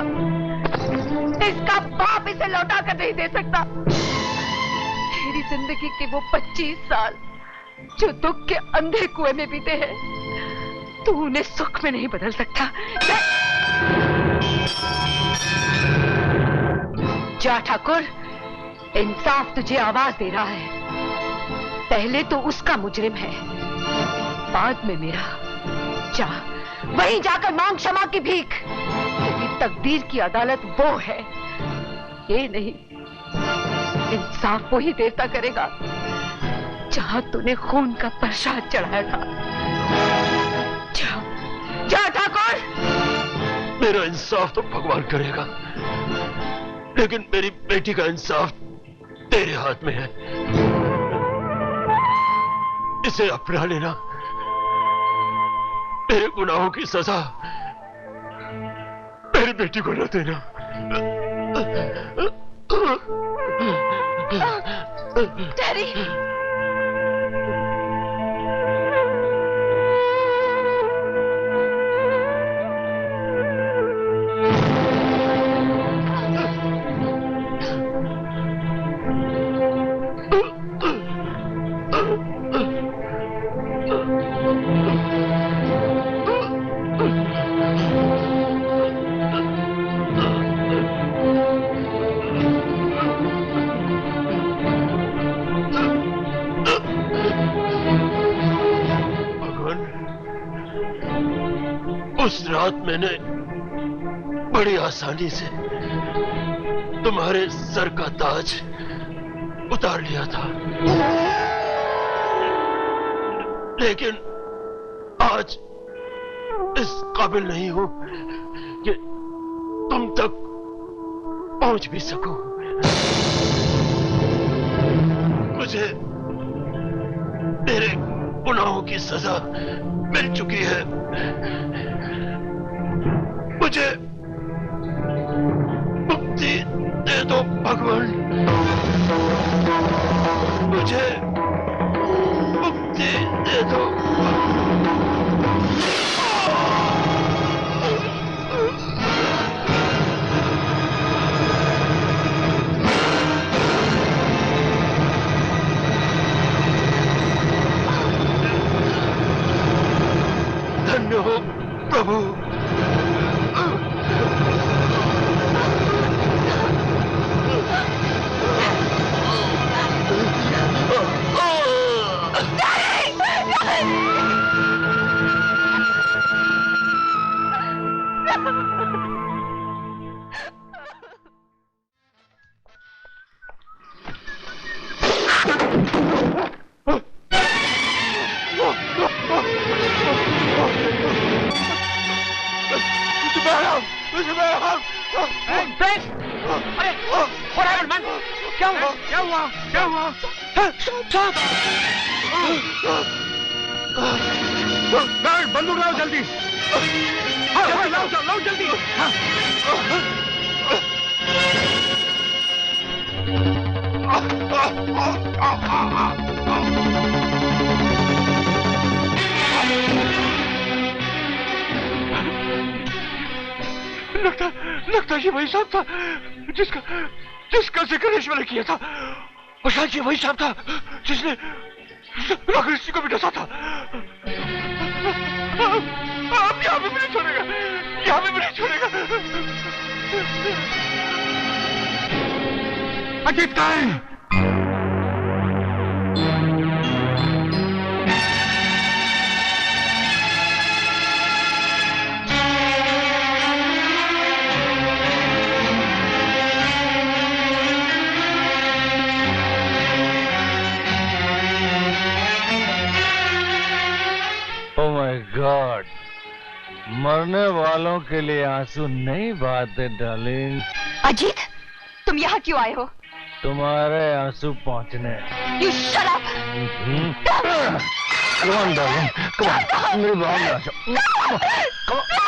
इसका बाप इसे लौटा कर नहीं दे सकता। तेरी जिंदगी के वो 25 साल जो दुख के अंधे कुएं में बीते हैं, तू उन्हें सुख में नहीं बदल सकता। जा ठाकुर, इंसाफ तुझे आवाज दे रहा है। पहले तो उसका मुजरिम है, बाद में मेरा। जा, वहीं जाकर मांग क्षमा की भीख। तेरी तकदीर की अदालत वो है, ये नहीं। इंसाफ वो ही देवता करेगा जहां तूने खून का प्रसाद चढ़ाया था। जा, जा ठाकुर। मेरा इंसाफ तो भगवान करेगा, लेकिन मेरी बेटी का इंसाफ तेरे हाथ में है। इसे अपना लेना। मेरे गुनाहों की सजा मेरी बेटी को न देना। डैडी, उस रात मैंने बड़ी आसानी से तुम्हारे सर का ताज उतार लिया था, लेकिन आज इस काबिल नहीं हूं कि तुम तक पहुंच भी सकूं। मुझे तेरे गुनाहों की सजा मिल चुकी है। मुझे मुक्ति दे दो भगवान, मुझे मुक्ति दे दो। धन्य हो प्रभु। क्या हुआ? क्या हुआ? क्या हुआ? बंदूक लाओ जल्दी। लाओ जल्दी। लगता ये वही साहब था जिसका जिक्र ईश्वर ने किया था। और शायद ये वही साहब था जिसने राकेश सिंह को भी डसा था। अब यहाँ पे भी नहीं छोड़ेगा, यहाँ पे भी नहीं छोड़ेगा। अजीत कहाँ है? गॉड, मरने वालों के लिए आंसू नहीं बहाते डार्लिंग। अजीत, तुम यहाँ क्यों आए हो? तुम्हारे आंसू पहुँचने। You shut up! Come on, darling. Come on. मेरी बात में आ जाओ. Come on.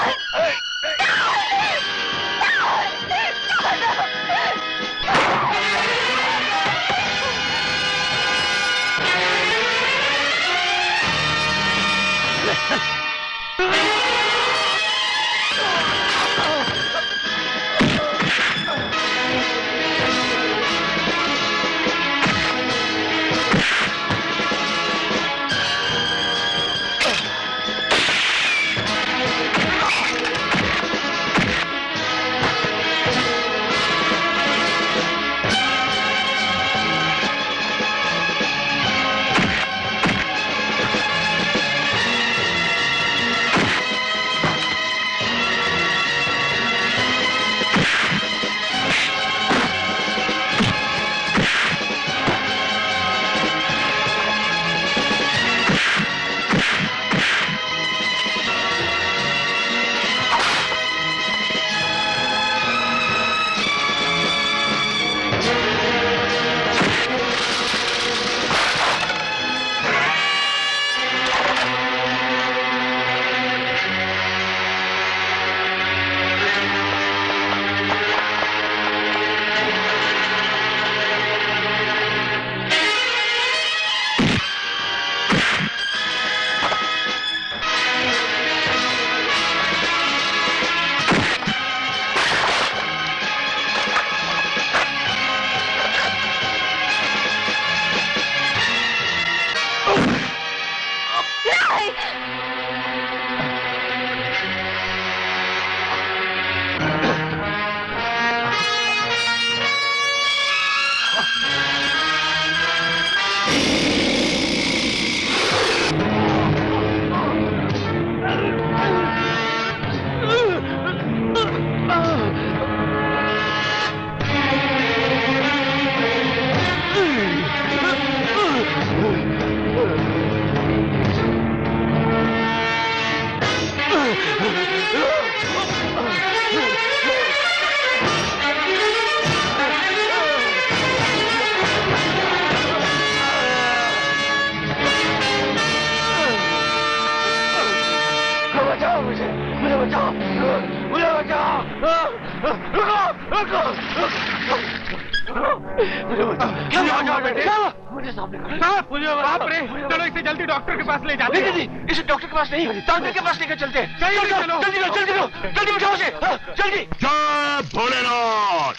चलो इसे जल्दी डॉक्टर के पास ले जाते हैं। नहीं, इसे डॉक्टर के पास नहीं, डॉक्टर के पास लेकर चलते हैं। जल्दी उठाओ उसे, जल्दी। जय भोलेनाथ।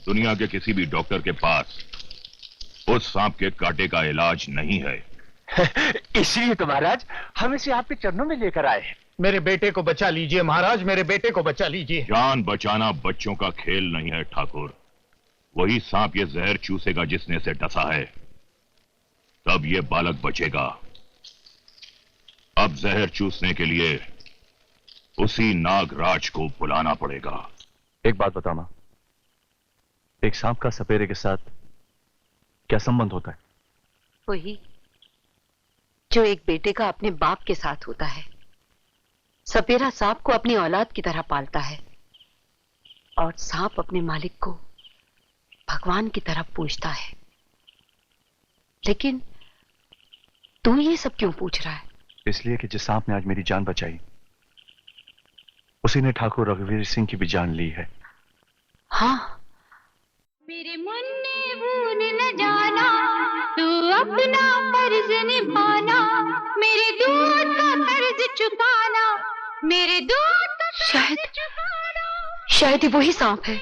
दुनिया के किसी भी डॉक्टर के पास उस सांप के कांटे का इलाज नहीं है। इसलिए तो महाराज हम इसे आपके चरणों में लेकर आए हैं। मेरे बेटे को बचा लीजिए महाराज, मेरे बेटे को बचा लीजिए। जान बचाना बच्चों का खेल नहीं है ठाकुर। वही सांप ये जहर चूसेगा जिसने इसे डसा है, तब ये बालक बचेगा। अब जहर चूसने के लिए उसी नागराज को बुलाना पड़ेगा। एक बात बता मां, एक सांप का सपेरे के साथ क्या संबंध होता है? वही जो एक बेटे का अपने बाप के साथ होता है। सपेरा सांप को अपनी औलाद की तरह पालता है और सांप अपने मालिक को भगवान की तरफ पूछता है। लेकिन तू ये सब क्यों पूछ रहा है? इसलिए कि जिस सांप ने आज मेरी जान बचाई, उसी ने ठाकुर रघुवीर सिंह की भी जान ली है। हाँ। मेरे मन ने भूल न जाना, तू अपना फर्ज निभाना, मेरे दूध का कर्ज चुकाना, मेरे दूध का कर्ज चुकाना। शायद ही वही सांप है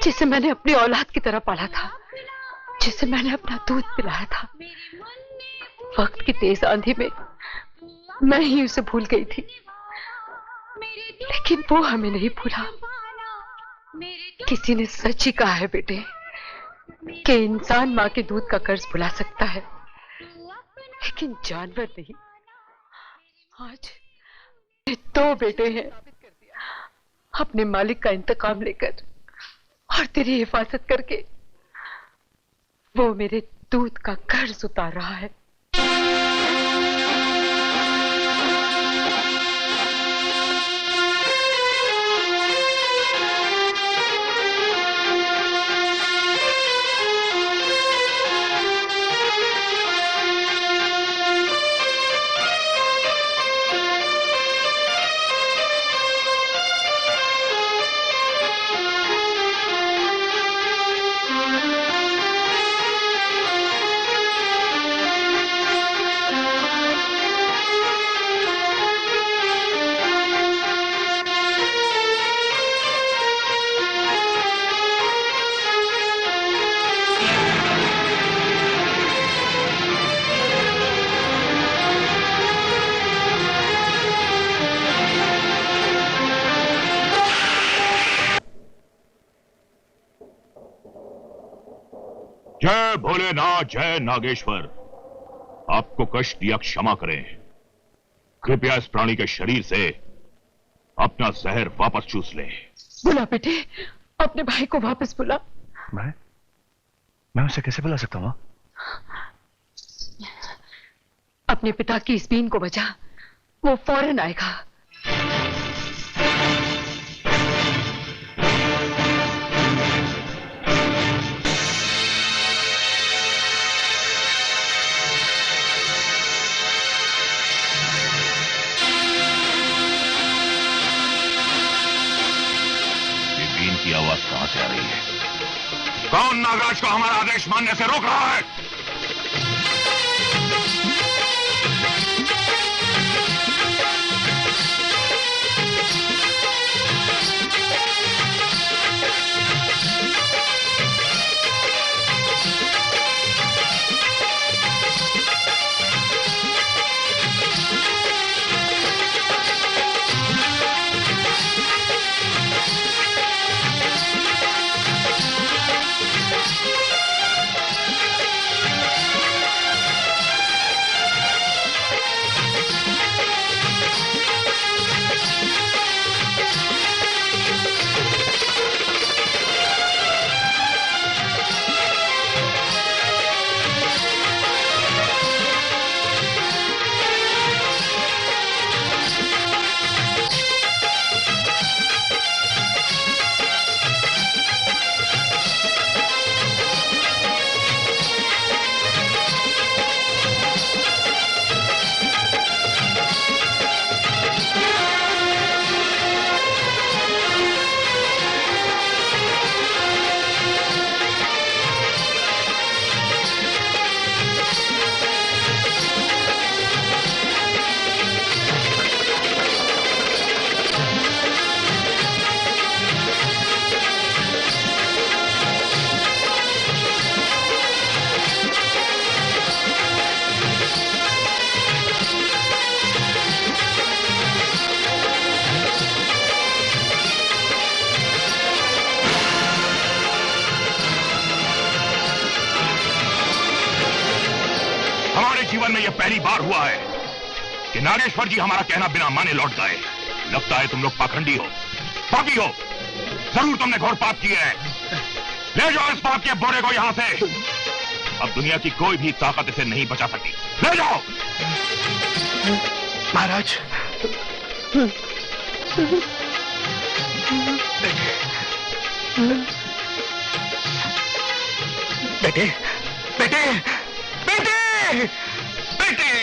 जिसे मैंने अपनी औलाद की तरह पाला था, जिसे मैंने अपना दूध पिलाया था। वक्त की तेज आंधी में मैं ही उसे भूल गई थी, लेकिन वो हमें नहीं भूला। किसी ने सच ही कहा है बेटे कि इंसान माँ के दूध का कर्ज भुला सकता है, लेकिन जानवर नहीं। आज दो बेटे हैं अपने मालिक का इंतकाम लेकर और तेरी हिफाजत करके वो मेरे दूध का कर्ज उतार रहा है। जय भोलेनाथ, जय नागेश्वर। आपको कष्ट दिया क्षमा करें। कृपया इस प्राणी के शरीर से अपना जहर वापस चूस लें। बुला बेटे, अपने भाई को वापस बुला। मैं उसे कैसे बुला सकता हूँ? अपने पिता की इस बीन को बचा, वो फौरन आएगा। की आवाज कहां से आ रही है? कौन नागराज को हमारा आदेश मानने से रोक रहा है? जीवन में यह पहली बार हुआ है कि नागेश्वर जी हमारा कहना बिना माने लौट गए। लगता है तुम लोग पाखंडी हो, पापी हो। जरूर तुमने घोर पाप किए हैं। ले जाओ इस पाप के बोरे को यहां से। अब दुनिया की कोई भी ताकत इसे नहीं बचा सकती। ले जाओ। महाराज, बेटे बेटे बेटे बेटे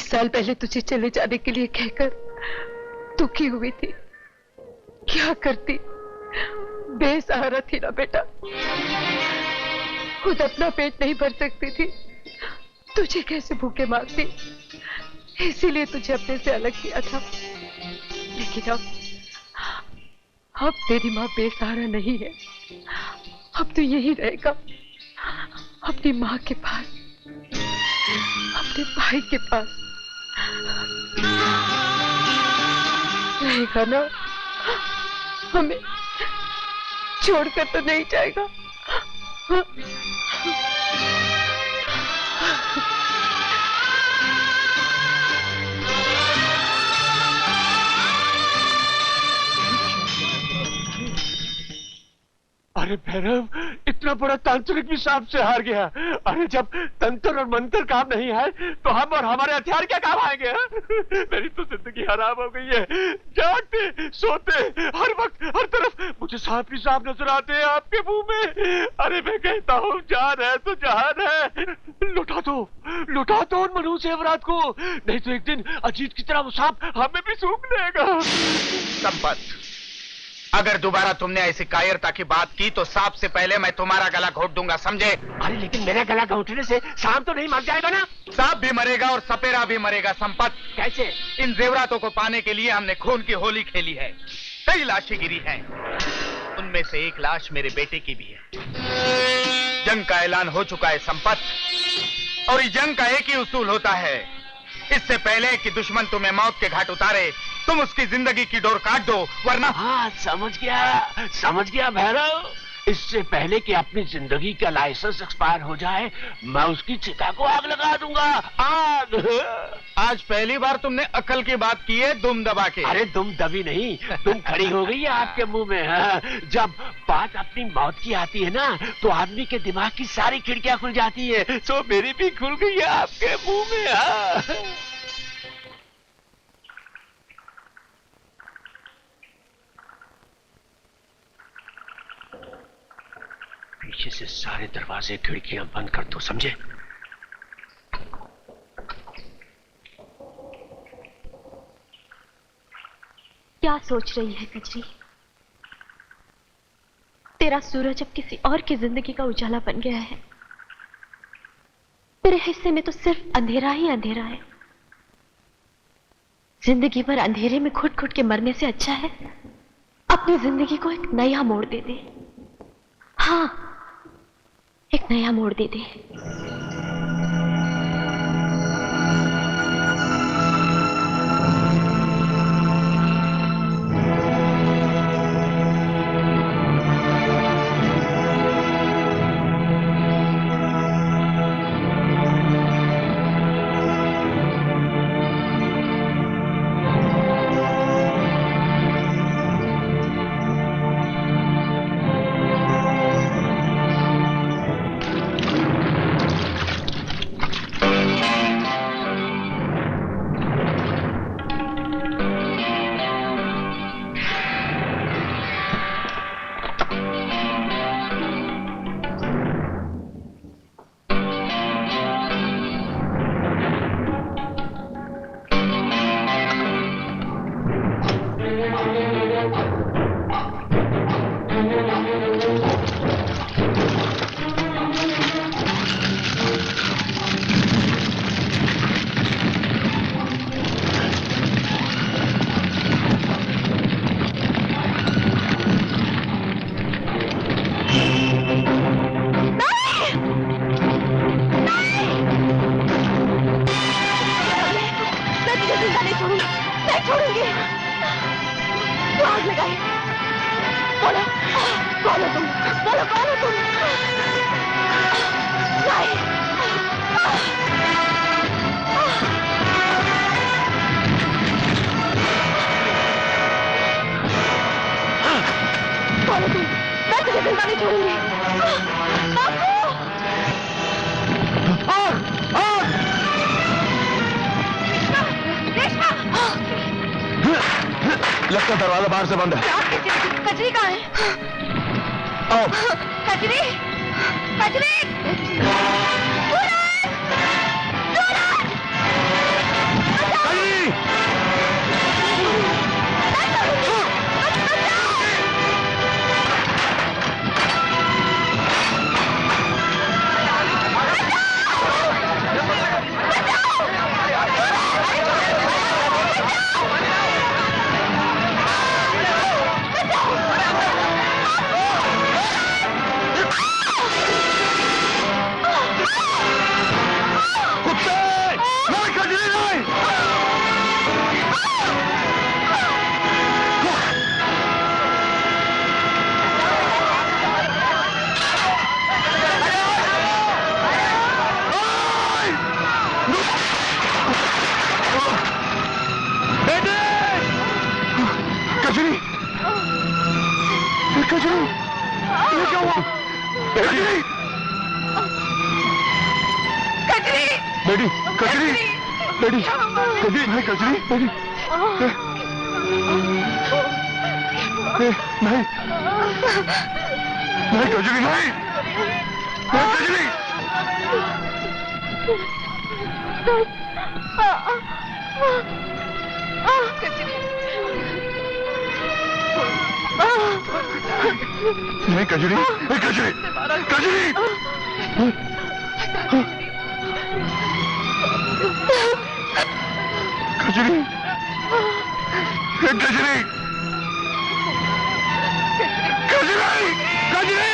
साल पहले तुझे चले जाने के लिए कहकर दुखी हुई थी। क्या करती, बेसहारा थी ना बेटा। खुद अपना पेट नहीं भर सकती थी, तुझे कैसे भूखे मारती। इसीलिए तुझे अपने से अलग किया था। लेकिन अब तेरी माँ बेसहारा नहीं है। अब तो यही रहेगा, अपनी माँ के पास, अपने भाई के पास रहेगा ना। हमें छोड़कर तो नहीं जाएगा। अरे भैरव, इतना बड़ा तांत्रिक भी सांप से हार गया। अरे जब तंत्र और मंत्र काम नहीं है तो हम और हमारे हथियार क्या काम आएंगे? मेरी तो जिंदगी हराम हो गई है। जागते सोते हर वक्त हर तरफ मुझे सांप ही सांप नजर आते हैं आपके मुंह में। अरे मैं कहता हूँ जान है तो जहान है। लुटा दो उन मनुष्य अवराध को, नहीं तो एक दिन अजीत की तरह वो सांप हमें भी सूंघ लेगा। संपत, अगर दोबारा तुमने ऐसी कायरता की बात की तो सांप से पहले मैं तुम्हारा गला घोट दूंगा, समझे? अरे लेकिन मेरा गला घोटने से सांप तो नहीं मर जाएगा ना? सांप भी मरेगा और सपेरा भी मरेगा। संपत, कैसे? इन जेवरातों को पाने के लिए हमने खून की होली खेली है। कई लाशें गिरी हैं, उनमें से एक लाश मेरे बेटे की भी है। जंग का ऐलान हो चुका है संपत, और इस जंग का एक ही उसूल होता है, इससे पहले कि दुश्मन तुम्हें मौत के घाट उतारे तुम उसकी जिंदगी की डोर काट दो, वरना। हाँ समझ गया भैरव। इससे पहले कि अपनी जिंदगी का लाइसेंस एक्सपायर हो जाए मैं उसकी चिता को आग लगा दूंगा। आग। आज पहली बार तुमने अकल की बात की है दुम दबा के। अरे दुम दबी नहीं, तुम खड़ी हो गई है आपके मुंह में। हाँ। जब बात अपनी मौत की आती है ना तो आदमी के दिमाग की सारी खिड़कियां खुल जाती है। तो मेरी भी खुल गई है आपके मुंह में। हाँ। पीछे से सारे दरवाजे खिड़कियां बंद कर दो, समझे? क्या सोच रही है कजरी? तेरा सूरज अब किसी और की जिंदगी का उजाला बन गया है। तेरे हिस्से में तो सिर्फ अंधेरा ही अंधेरा है। जिंदगी भर अंधेरे में घुट घुट के मरने से अच्छा है अपनी जिंदगी को एक नया मोड़ दे दे। हाँ, एक नया मोड़ दे दे। छोड़ूंगी। तू आग लगाई। बोलो कौन हो तुम? बोलो कौन हो तुम? नहीं। कौन हो तुम? मैं तुझे जिंदा नहीं छोड़ूंगी। बापू! लगता दरवाजा बाहर से बंद है। कचरी कहाँ है? आओ। कचरी! कचरी! बेटी, कचरी, बेटी, कचरी, भाई कचरी, बेटी, नहीं, नहीं कचरी, नहीं, कचरी, नहीं कचरी, कचरी, कचरी, कचरी, कचरी, कचरी, कचरी,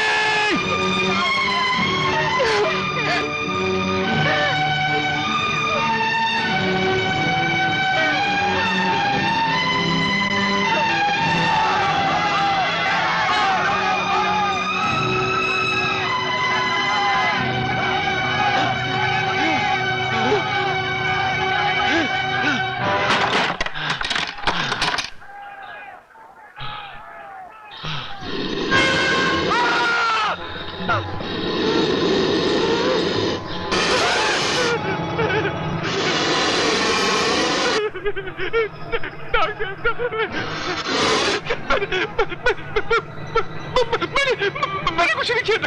मैंने कुछ नहीं किया।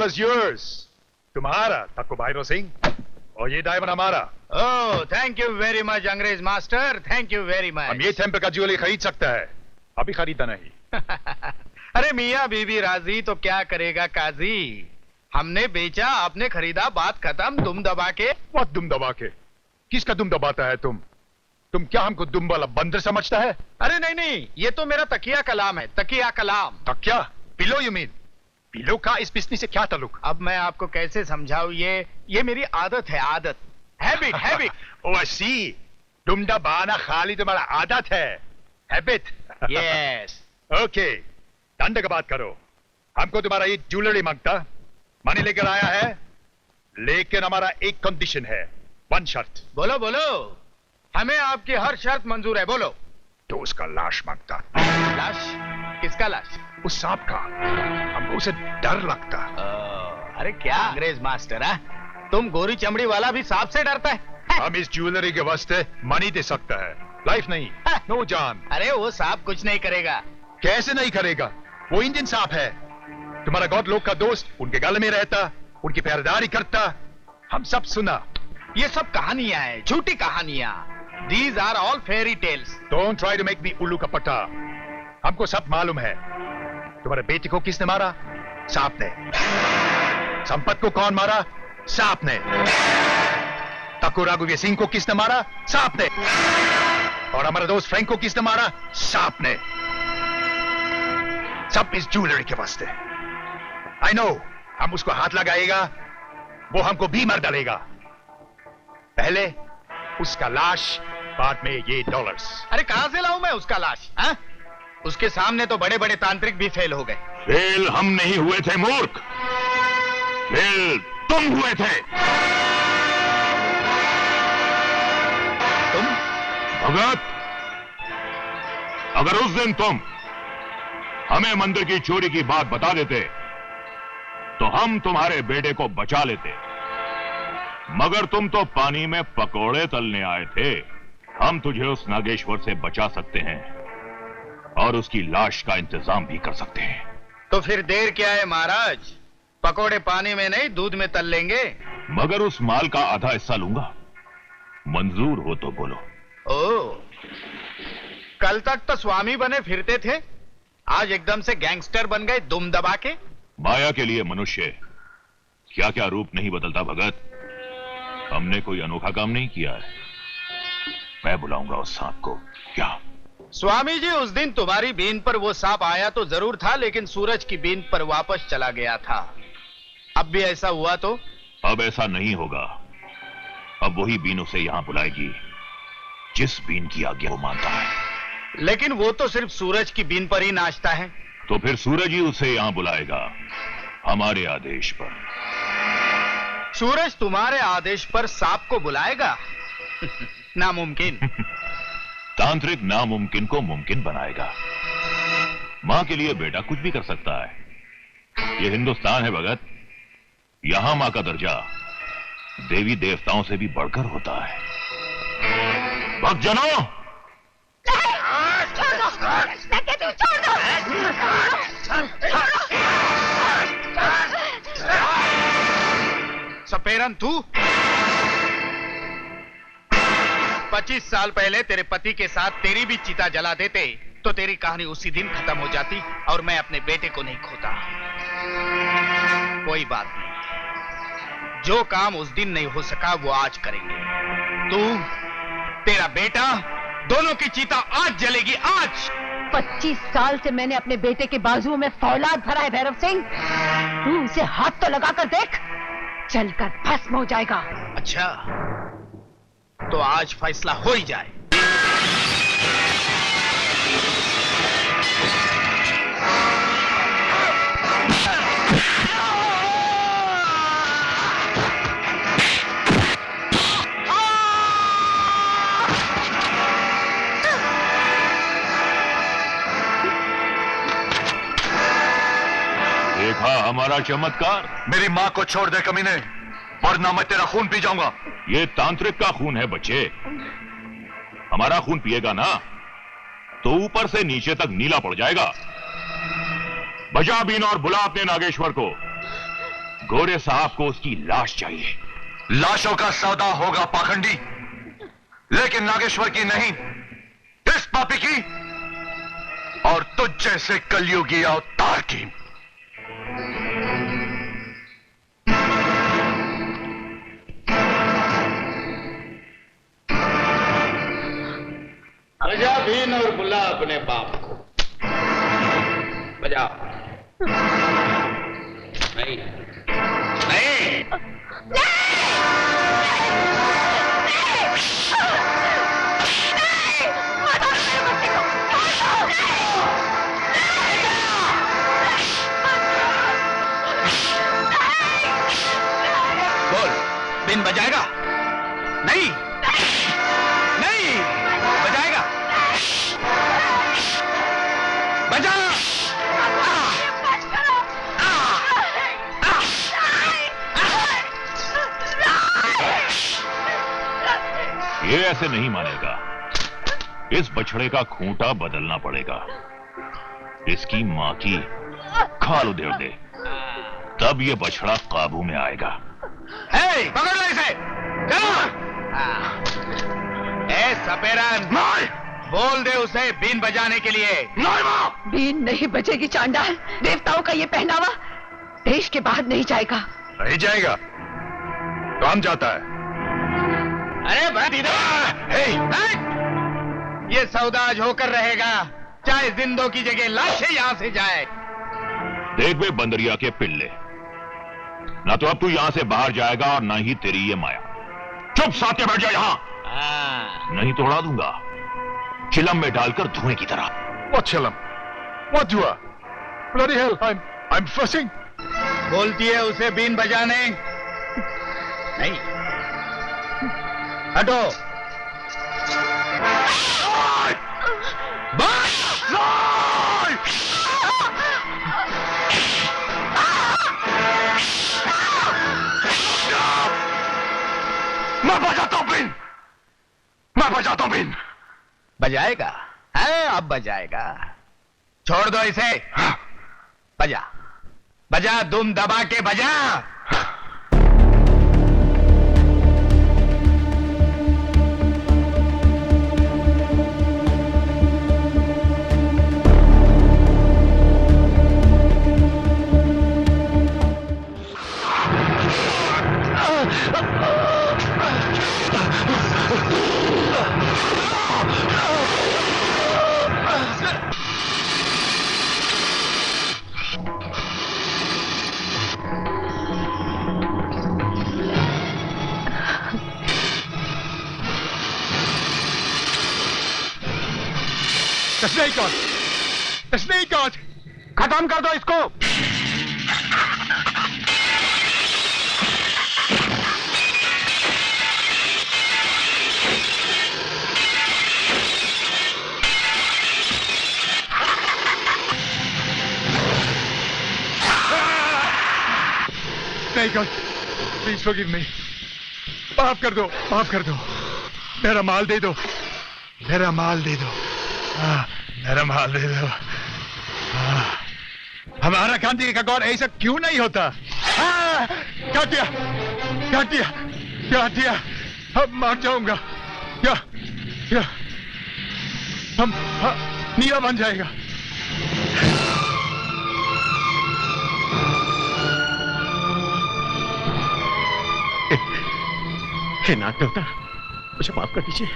$1 yours. तुम्हारा ठाकुर भैरव सिंह और ये डायमंड हमारा। Oh thank you very much अंग्रेज master, thank you very much. हम ये टेम्पर का ज्वेलरी खरीद सकता है, अभी खरीदा नहीं। अरे मियाँ बीबी राजी तो क्या करेगा काजी। हमने बेचा, आपने खरीदा, बात खत्म। दुम दबा के। what दुम दबा के? किसका दुम दबाता है तुम क्या हमको दुम वाला बंदर समझता है? अरे नहीं नहीं, ये तो मेरा तकिया कलाम है, तकिया कलाम। तकिया? Pillow you mean? पिलो का इस बिजनेस से क्या ताल्लुक? अब मैं आपको कैसे समझाऊं, ये मेरी आदत है, आदत, हैबिट हैबिट। ओ सी, दुम दबाना खाली तुम्हारा आदत है, हैबिट। यस। ओके, धंधे का बात करो। हमको तुम्हारा ये ज्वेलरी मांगता, मनी लेकर आया है, लेकिन हमारा एक कंडीशन है, वन शर्त। बोलो बोलो, हमें आपकी हर शर्त मंजूर है, बोलो। तो उसका लाश मांगता। लाश? किसका लाश? उस सांप का, हमको उसे डर लगता। अरे क्या अंग्रेज मास्टर है, तुम गोरी चमड़ी वाला भी सांप से डरता है? हम इस ज्वेलरी के वास्ते मनी दे सकता है, लाइफ नहीं, नो जान। अरे वो सांप कुछ नहीं करेगा। कैसे नहीं करेगा? वो इंडियन सांप है, तुम्हारा गॉड लोग का दोस्त, उनके गले में रहता, उनकी पहरेदारी करता, हम सब सुना। ये सब कहानियां हैं, झूठी कहानियां। These are all fairy tales. Don't try to make me उल्लू का पट्टा। हमको सब मालूम है। तुम्हारे बेटे को किसने मारा? सांप ने। संपत को कौन मारा? सांप ने। ठाकुर रघुवीर सिंह को किसने मारा? सांप ने। और हमारा दोस्त फ्रैंक को किसने मारा? सांप ने। सब इस ज्वेलरी के वास्ते। I know, हम उसको हाथ लगाएगा, वो हमको भी मार डालेगा। पहले उसका लाश, बाद में ये डॉलर्स। अरे कहां से लाऊं मैं उसका लाश? हा? उसके सामने तो बड़े बड़े तांत्रिक भी फेल हो गए। फेल हम नहीं हुए थे मूर्ख, फेल तुम हुए थे। तुम? भगत, अगर उस दिन तुम हमें मंदिर की चोरी की बात बता देते तो हम तुम्हारे बेटे को बचा लेते, मगर तुम तो पानी में पकोड़े तलने आए थे। हम तुझे उस नागेश्वर से बचा सकते हैं और उसकी लाश का इंतजाम भी कर सकते हैं। तो फिर देर क्या है महाराज, पकोड़े पानी में नहीं दूध में तल लेंगे। मगर उस माल का आधा हिस्सा लूंगा, मंजूर हो तो बोलो। ओ, कल तक तो स्वामी बने फिरते थे, आज एकदम से गैंगस्टर बन गए दुम दबा के। माया के लिए मनुष्य क्या क्या रूप नहीं बदलता भगत। हमने कोई अनोखा काम नहीं किया है। मैं बुलाऊंगा उस सांप को। क्या स्वामी जी, उस दिन तुम्हारी बीन पर वो सांप आया तो जरूर था, लेकिन सूरज की बीन पर वापस चला गया था। अब भी ऐसा हुआ तो? अब ऐसा नहीं होगा। अब वही बीन उसे यहां बुलाएगी जिस बीन की आज्ञा वो मानता है। लेकिन वो तो सिर्फ सूरज की बीन पर ही नाचता है। तो फिर सूरज ही उसे यहां बुलाएगा, हमारे आदेश पर। सूरज तुम्हारे आदेश पर सांप को बुलाएगा? नामुमकिन। तांत्रिक नामुमकिन को मुमकिन बनाएगा। मां के लिए बेटा कुछ भी कर सकता है। यह हिंदुस्तान है भगत, यहां मां का दर्जा देवी देवताओं से भी बढ़कर होता है। भक्तजनों, सपेरन तू 25 साल पहले तेरे पति के साथ तेरी भी चिता जला देते तो तेरी कहानी उसी दिन खत्म हो जाती और मैं अपने बेटे को नहीं खोता। कोई बात नहीं, जो काम उस दिन नहीं हो सका वो आज करेंगे। तू, तेरा बेटा, दोनों की चिता आज जलेगी, आज। 25 साल से मैंने अपने बेटे के बाजुओं में फौलाद भरा है भैरव सिंह। तू उसे हाथ तो लगाकर देख, जलकर भस्म हो जाएगा। अच्छा, तो आज फैसला हो ही जाए। देखा हमारा चमत्कार? मेरी मां को छोड़ दे कमीने, वरना मैं तेरा खून पी जाऊंगा। ये तांत्रिक का खून है बच्चे, हमारा खून पिएगा ना तो ऊपर से नीचे तक नीला पड़ जाएगा। बजा बीन और बुला अपने नागेश्वर को। गोरे साहब को उसकी लाश चाहिए। लाशों का सौदा होगा पाखंडी, लेकिन नागेश्वर की नहीं, इस पापी की और तुझ जैसे कलयुगी अवतार की। अपने बाप को। बजाओ। नहीं नहीं बोल, बिन बजाएगा? नहीं नहीं बजाएगा। बजा। ये ऐसे नहीं मानेगा। इस बछड़े का खूंटा बदलना पड़ेगा। इसकी मां की खाल उधेड़ दे, तब ये बछड़ा काबू में आएगा। पकड़ लो इसे। चलो। ए सपेरा, बोल दे उसे बीन बजाने के लिए। बीन नहीं बजेगी चांडाल। देवताओं का ये पहनावा देश के बाहर नहीं जाएगा। नहीं जाएगा। काम जाता है। अरे भाई ये सौदा आज होकर रहेगा, चाहे जिंदों की जगह लाशें यहां से जाए। देख बे बंदरिया के पिल्ले, ना तो अब तू यहां से बाहर जाएगा और ना ही तेरी ये माया। चुप साथ बैठ जा यहां, नहीं तो उड़ा दूंगा चिलम में डालकर धुएं की तरह। What चिलम? What हुआ? Bloody hell, I'm fussing. बोलती है उसे बीन बजाने। नहीं, हटो। मैं बजाता हूं बीन। मैं बजाता हूं बीन। बजाएगा? है, अब बजाएगा। छोड़ दो इसे। बजा बजा, दुम दबा के बजा। The snake god! The snake god! खत्म कर दो इसको। Snake god, please forgive me. माफ कर दो, माफ कर दो। मेरा माल दे दो, मेरा माल दे दो। मेरा माल दे दो। हमारा गांधी का गौर ऐसा क्यों नहीं होता? क्या किया? क्या किया? क्या किया? अब मार जाऊंगा। क्या? क्या? हम नीला बन जाएगा। हे नाग देवता, मुझे माफ कर दीजिए,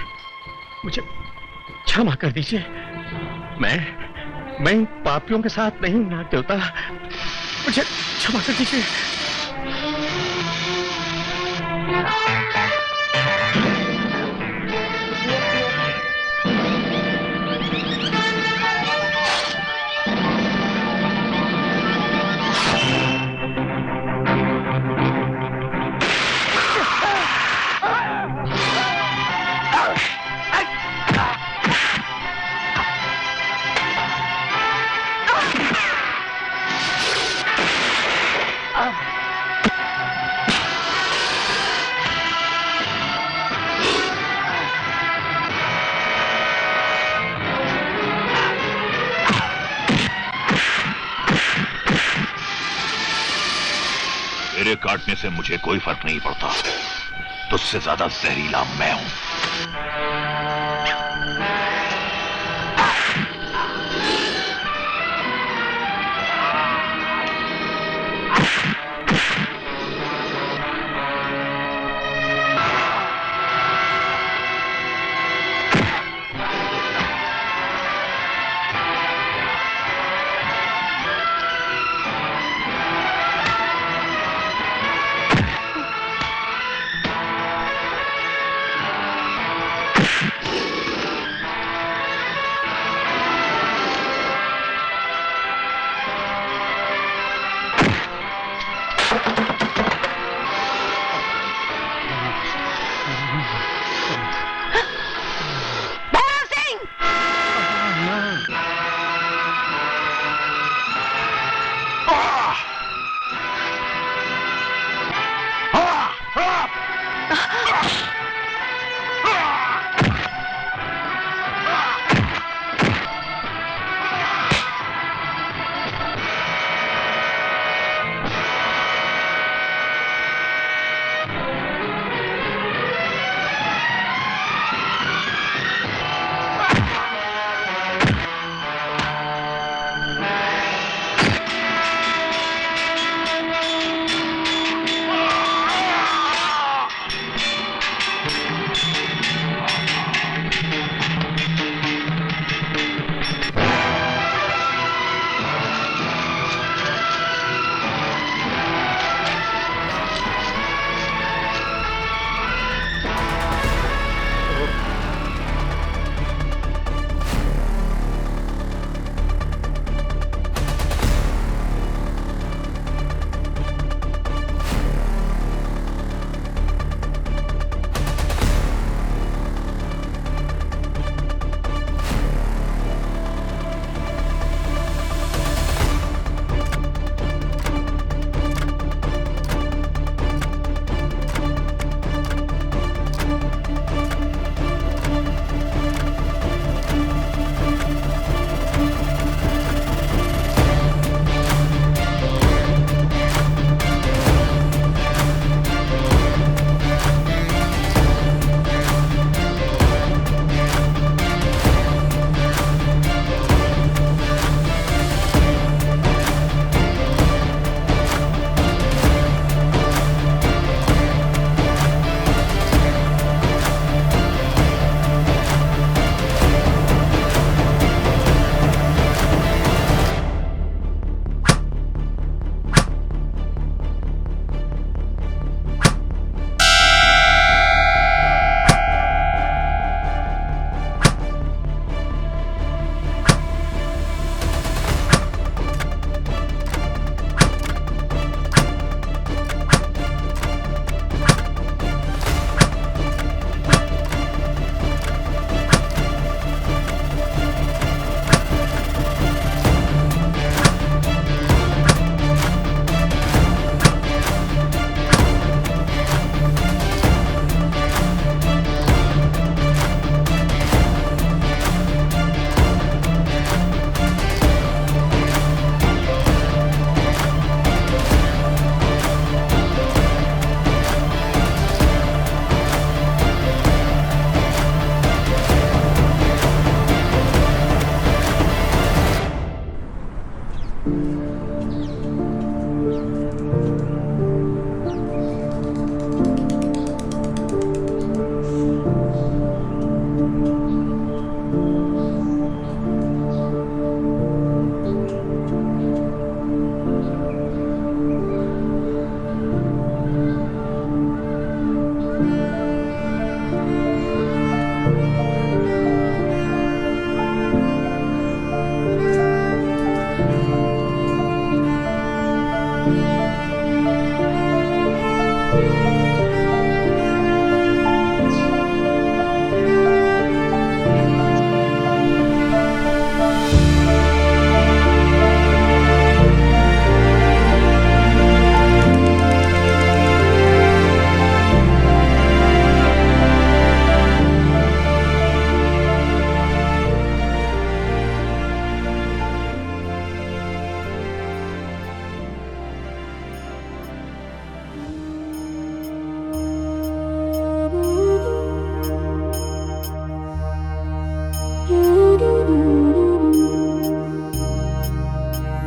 मुझे क्षमा कर दीजिए। मैं इन पापियों के साथ नहीं हूं नाग देवता, मुझे क्षमा कर दीजिए। तेरे काटने से मुझे कोई फर्क नहीं पड़ता, तुझसे ज्यादा जहरीला मैं हूं।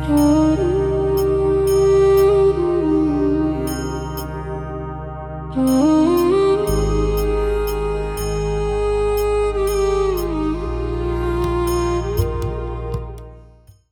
Oh